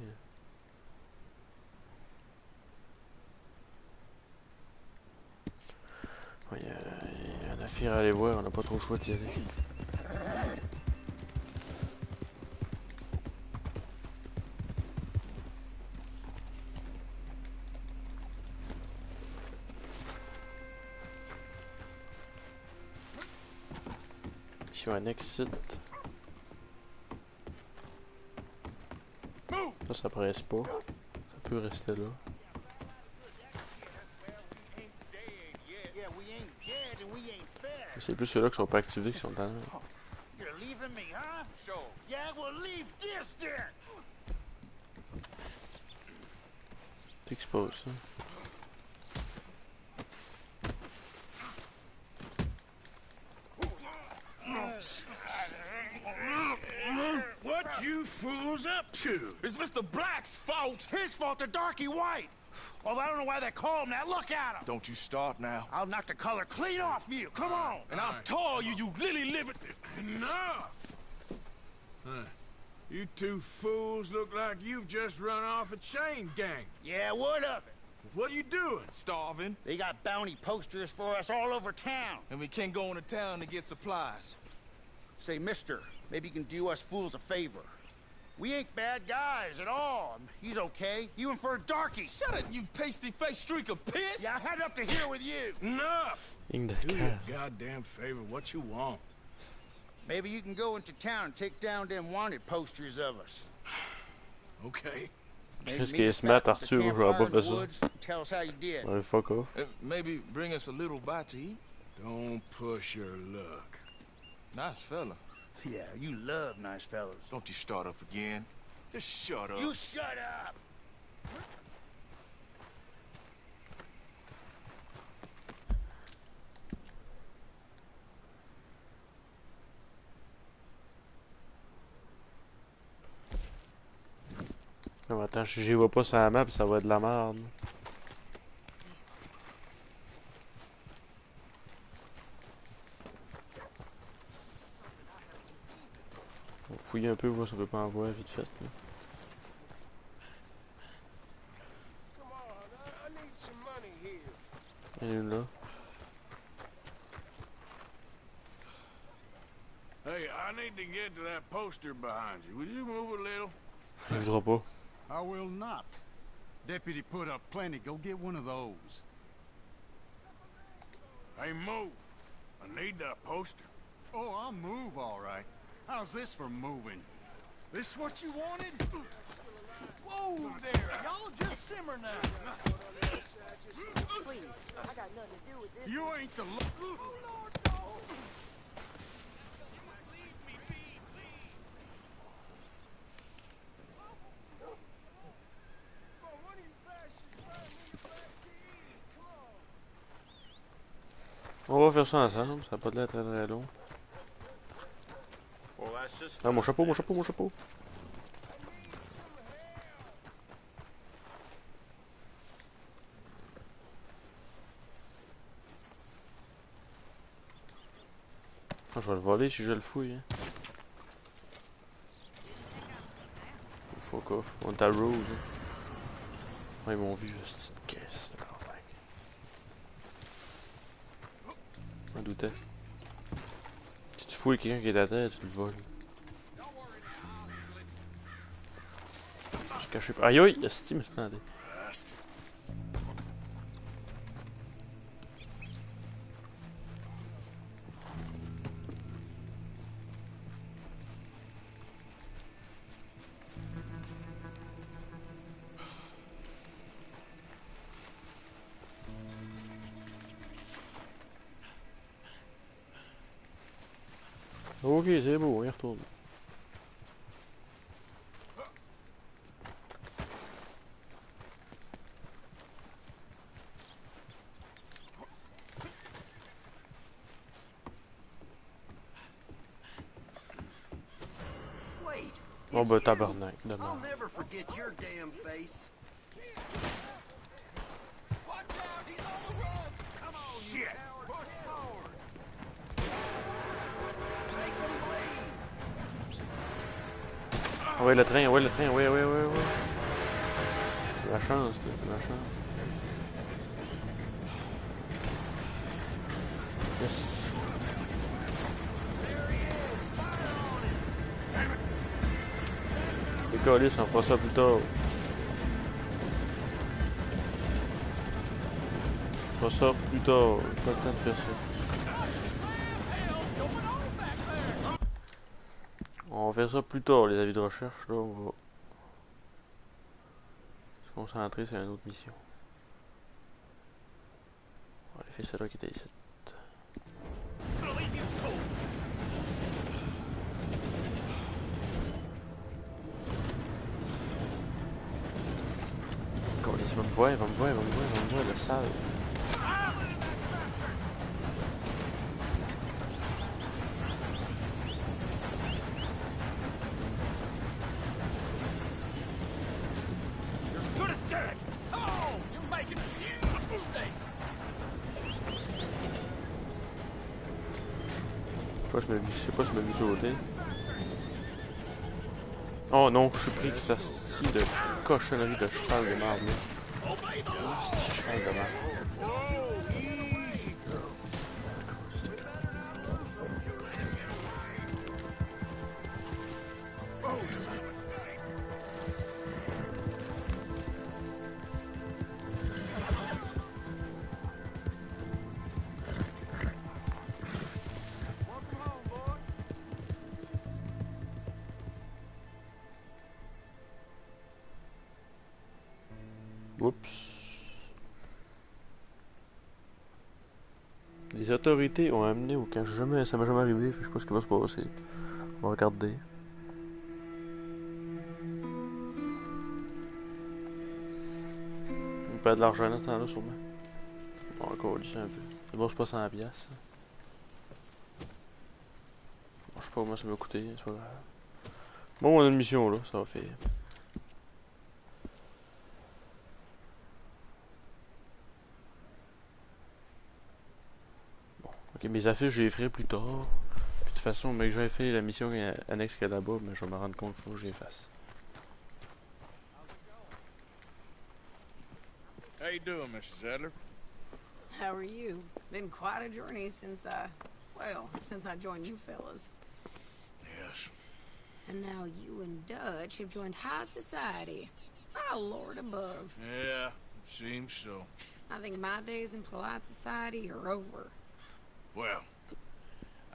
Ouais, il y a une affaire à aller voir, on n'a pas trop le choix d'y aller. Sur un exit. Ça presse pas. Ça peut rester là. C'est plus ceux-là qui sont pas activés qui sont dans là. You're leaving me, huh? So, yeah, well, leave this then. Qu'est-ce qui se passe, ça? What you fools up to? It's Mr. Black's fault. His fault, the darky white. Well, I don't know why they call him that. Look at him. Don't you start now. I'll knock the color clean off you. Come on. And I'll tar you, you lily-livered... Enough! Huh. You two fools look like you've just run off a chain gang. Yeah, what of it? What are you doing? Starving. They got bounty posters for us all over town. And we can't go into town to get supplies. Say, mister, maybe you can do us fools a favor. We ain't bad guys at all. He's okay. Even for a darky. Shut it, you pasty-faced streak of piss! Yeah, I had up to here with you. Enough! Do car. your goddamn favor. What you want? Maybe you can go into town and take down them wanted posters of us. Okay. Qu'est-ce qu'il se met, Arthur? Je vais pas faire ça. Tell us how you did. Ouais, fuck off. Maybe bring us a little bite to eat? Don't push your luck. Nice fella. Yeah, you love nice fellas. Don't you start up again. Just shut up. You shut up! Non, attends, si j'y vois pas sur la map, ça va être de la merde. On fouille un peu, voir si on peut pas en voir vite fait. Là. Elle est là. Hey, I need to get to that poster behind you. Would you move a little? Il voudra pas. I will not. Deputy put up plenty. Go get one of those. Hey, move. I need that poster. Oh, I'll move, all right. How's this for moving? This what you wanted? Whoa there! Y'all just simmer now. Please, I got nothing to do with this. You ain't the... On va faire ça ensemble, ça n'a pas l'air très très long. Ah, mon chapeau, mon chapeau, mon chapeau. Ah, je vais le voler si je le fouille. Hein. Fuck off, on est à Rose. Hein. Ouais, ils m'ont vu, cette petite caisse. Je m'en doutais. Si tu fouilles quelqu'un qui est à terre, tu le voles. Je suis caché. Aïe aïe, la Steam me planté. Ok, c'est beau, on y retourne. Oh bah tabarnak, demain. I'll never forget your damn face. Shit! Push forward! Ah ouais, le train, ouais, le train, ouais, ouais, ouais, ouais. C'est la chance, c'est la chance. Yes. Les colis, on fera ça plus tard. On fera ça plus tard, pas le temps de faire ça. On va faire ça plus tard, les avis de recherche. Là, on va se concentrer sur une autre mission. On va aller faire celle-là qui était ici. Il va me voir, il va me voir, il va me voir, il va me voir, le sale. Je sais pas si je m'ai vu sauter. Oh non, je suis pris de cette style de cochonnerie de cheval de marde là. C'est cheval de marde. Oups. Les autorités ont amené au camp. Ça m'est jamais arrivé, je sais pas ce qui va se passer. On va regarder. On perd de l'argent dans ce temps-là, sûrement. On va encore lisser un peu. C'est bon, je passe 100$. Bon, je sais pas comment ça m'a coûté, c'est pas grave. Bon, on a une mission là, ça va faire. Ok, mes affiches, je les ferai plus tard. Puis de toute façon, mais que j'avais fait la mission annexe qu'il y a là-bas, mais je vais me rendre compte qu'il faut que je les fasse. How you doing, Mrs. Adler? How are you? Been quite a journey since since I joined you fellas. Yes. And now you and Dutch have joined high society. Oh, Lord above. Yeah, it seems so. I think my days in polite society are over. Well,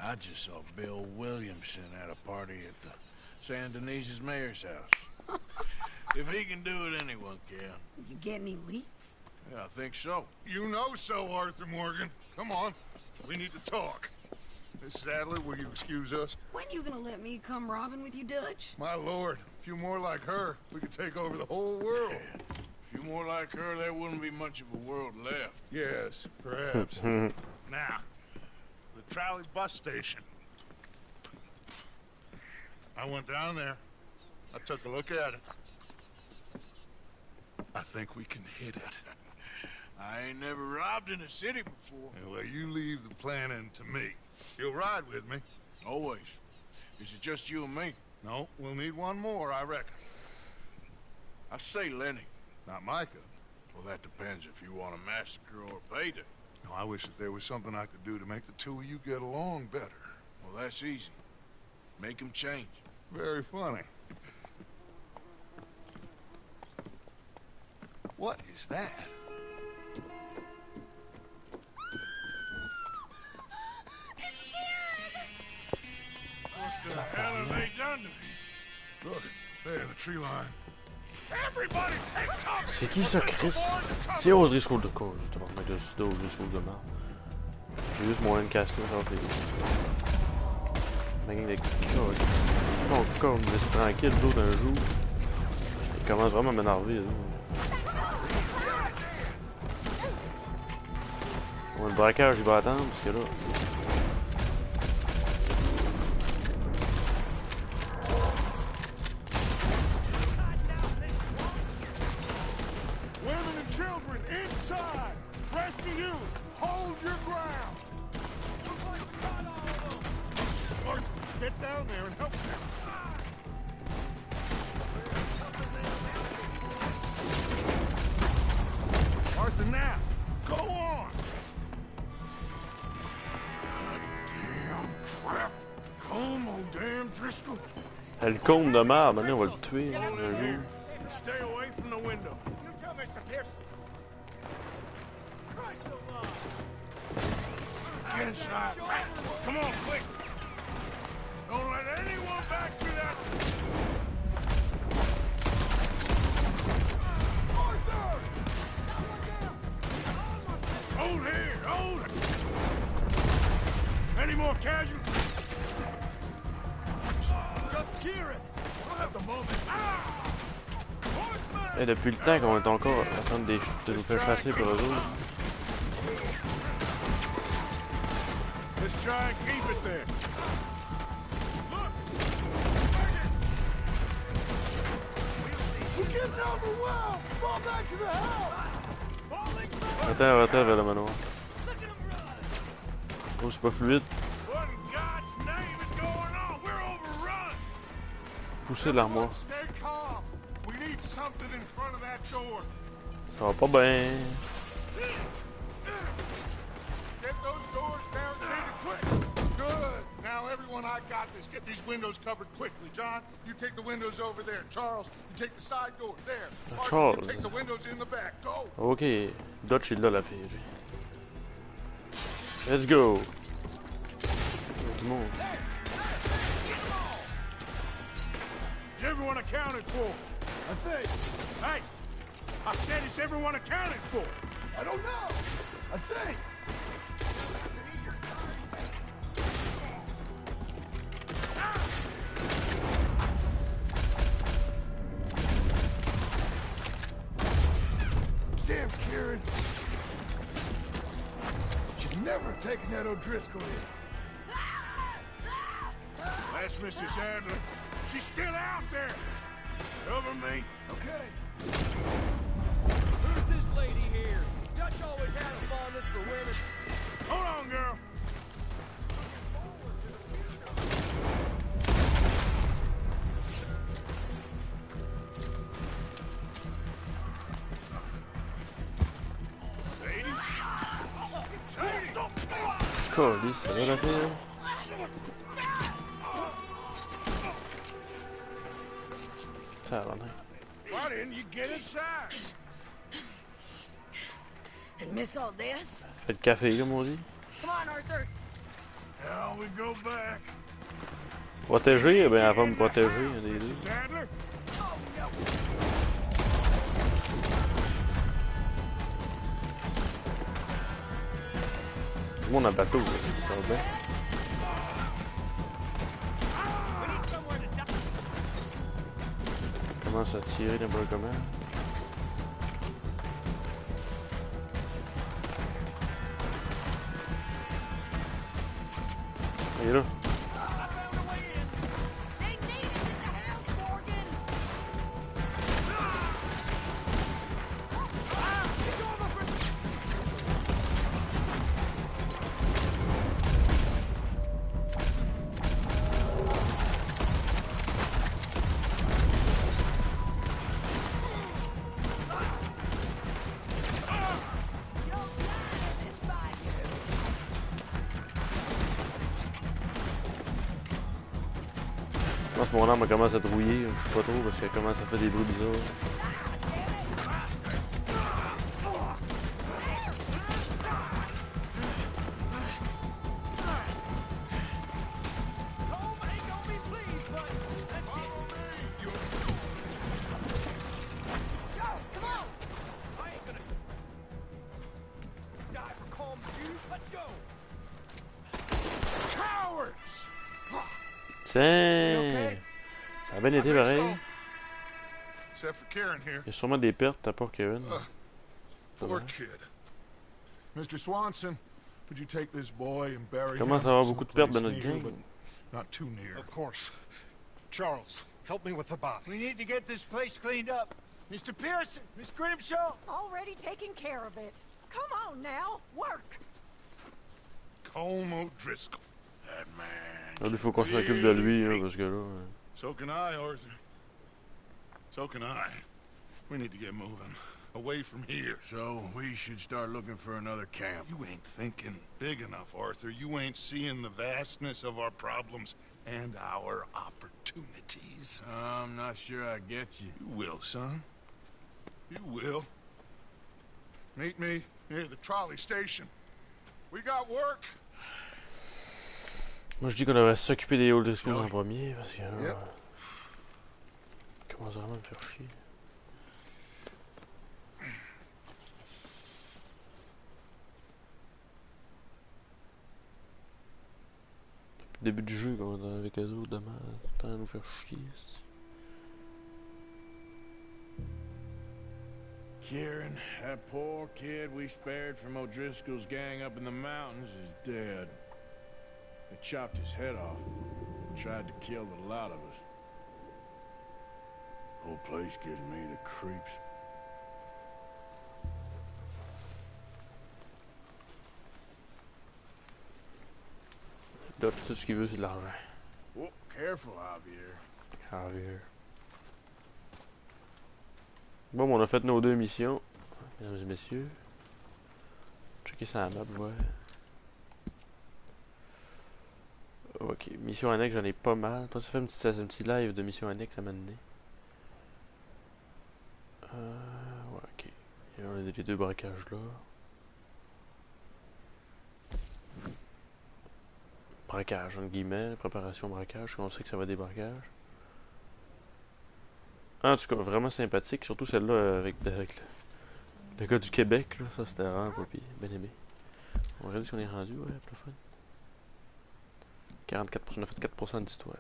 I just saw Bill Williamson at a party at the San Denise's mayor's house. If he can do it, anyone can. You get any leads? Yeah, I think so. You know so, Arthur Morgan. Come on, we need to talk. Miss Adler, will you excuse us? When you gonna let me come robbing with you, Dutch? My lord, a few more like her, we could take over the whole world. A few more like her, there wouldn't be much of a world left. Yes, perhaps. Now, Crowley bus station. I went down there. I took a look at it. I think we can hit it. I ain't never robbed in a city before. Yeah, well, you leave the planning to me. You'll ride with me. Always. Is it just you and me? No, we'll need one more, I reckon. I say Lenny. Not Micah. Well, that depends if you want a massacre or a payday. No, I wish that there was something I could do to make the two of you get along better. Well, that's easy. Make them change. Very funny. What is that? What the hell have they done to me? Look, there, the tree line. Everybody take cover! C'est qui ça, Chris? C'est Audrey School de cours, justement. Mec de Sudo, Audrey School de merde. J'ai juste moyen de caster, ça va faire. Ma gang de codes. Encore, me laisser tranquille, les autres, un jour. Ils commencent vraiment à m'énerver, là. Bon, le braquage, il va attendre, parce que là. Women and children inside! Rest of you, hold your ground! Get down there and help them. Arthur, now, go on! Damn crap! Come on, damn Driscoll! Elle compte de merde, maintenant on va le tuer, un jour. Stay away from the window. You tell Mr. Pearson. Christ alive! Get inside fast. Come on, quick! Don't let anyone back through that. Arthur! Hold here, hold it. Any more casualties? Just Kieran. At the moment. Et depuis le temps qu'on est encore en train de nous faire chasser par eux autres. Let's try and keep it there. We're getting overwhelmed. Fall back to the house. Attends vers le manoir. Oh, c'est pas fluide. What in God's name is going on? We're overrun. Pousser de l'armoire. Stay calm. We need something in front of that door. Ça va pas bien. Get those doors barricaded quick. Good. Now, everyone, I got this. Get these windows covered quickly. John, you take the windows over there. Charles, you take the side door there. Arthur, Charles. you take the windows in the back. Go. Ok. Dutch est là, la fille. Let's go. Tout le monde. Is everyone accounted for? I think. Hey, I said is everyone accounted for? I don't know. I think. Damn, Kieran. Should never have taken that O'Driscoll in. That's Mrs. Adler. She's still out there. Cover me. Okay. Who's this lady here? Dutch always had a fondness for women. Hold on, girl. Colis, ça va la fille? Ça va bien. Why didn't you get inside? And miss all this? Fait le café, comme on dit. Come on, Arthur. Now we go back. Protéger, eh bien, elle va me protéger, il y a des deux. Mrs. Adler? Oh, no. Tout le monde a bateau, là, ça va bien. On commence à tirer n'importe comment. est là. Je pense que mon arme commence à trouiller, je sais pas trop parce qu'elle commence à faire des bruits bizarres. Tiens! Ça a bien été pareil. Il y a sûrement des pertes, t'as pas Kevin. Poor kid. Mr. Swanson, would you take this boy and bury him? Commence à avoir beaucoup de pertes dans notre someplace near, gang. but not too near. Of course. Charles, help me with the body. We need to get this place cleaned up. Mr. Pearson, Miss Grimshaw. Already taking care of it. Come on now, work. Colm O'Driscoll. That man. Là, il faut qu'on s'occupe de lui, là, parce que là... So can I, Arthur. So can I. We need to get moving. Away from here. So we should start looking for another camp. You ain't thinking big enough, Arthur. You ain't seeing the vastness of our problems and our opportunities. I'm not sure I get you. You will, son. You will. Meet me near the trolley station. We got work. Moi je dis qu'on devrait s'occuper des O'Driscolls en premier parce que là, commence vraiment à me faire chier. Depuis le début du jeu, quand on est avec eux autres, demain, tout le temps à nous faire chier. Kieran, that poor kid we spared from O'Driscoll's gang up in the mountains is dead. They chopped his head off and tried to kill the lot of us. Whole place gives me the creeps. Là, tout ce qu'il veut, c'est de l'argent. Oh, careful, Javier. Javier. Bon, on a fait nos 2 missions, mesdames et messieurs. Checker ça la map, ouais. Ok, mission annexe, j'en ai pas mal. Après, ça fait un petit live de mission annexe à m'amener. Ouais, ok. Et on a les 2 braquages là. Braquage, entre guillemets, préparation braquage, on sait que ça va des braquages. En tout cas, vraiment sympathique, surtout celle-là avec le gars du Québec, là. Ça c'était vraiment pas pire, bien aimé. On va regarder ce qu'on est rendu, ouais, plus fun. 44%, on a fait 4% d'histoire.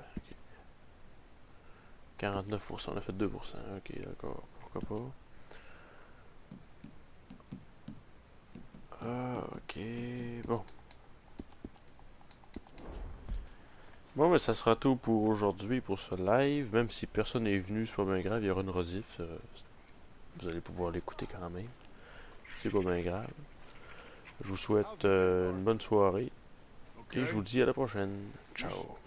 Okay. 49%, on a fait 2%. Ok, d'accord, pourquoi pas. Ok, bon. Bon, mais ça sera tout pour aujourd'hui, pour ce live. Même si personne n'est venu, c'est pas bien grave, il y aura une rediff. Vous allez pouvoir l'écouter quand même. C'est pas bien grave. Je vous souhaite une bonne soirée. Et je vous dis à la prochaine. Ciao.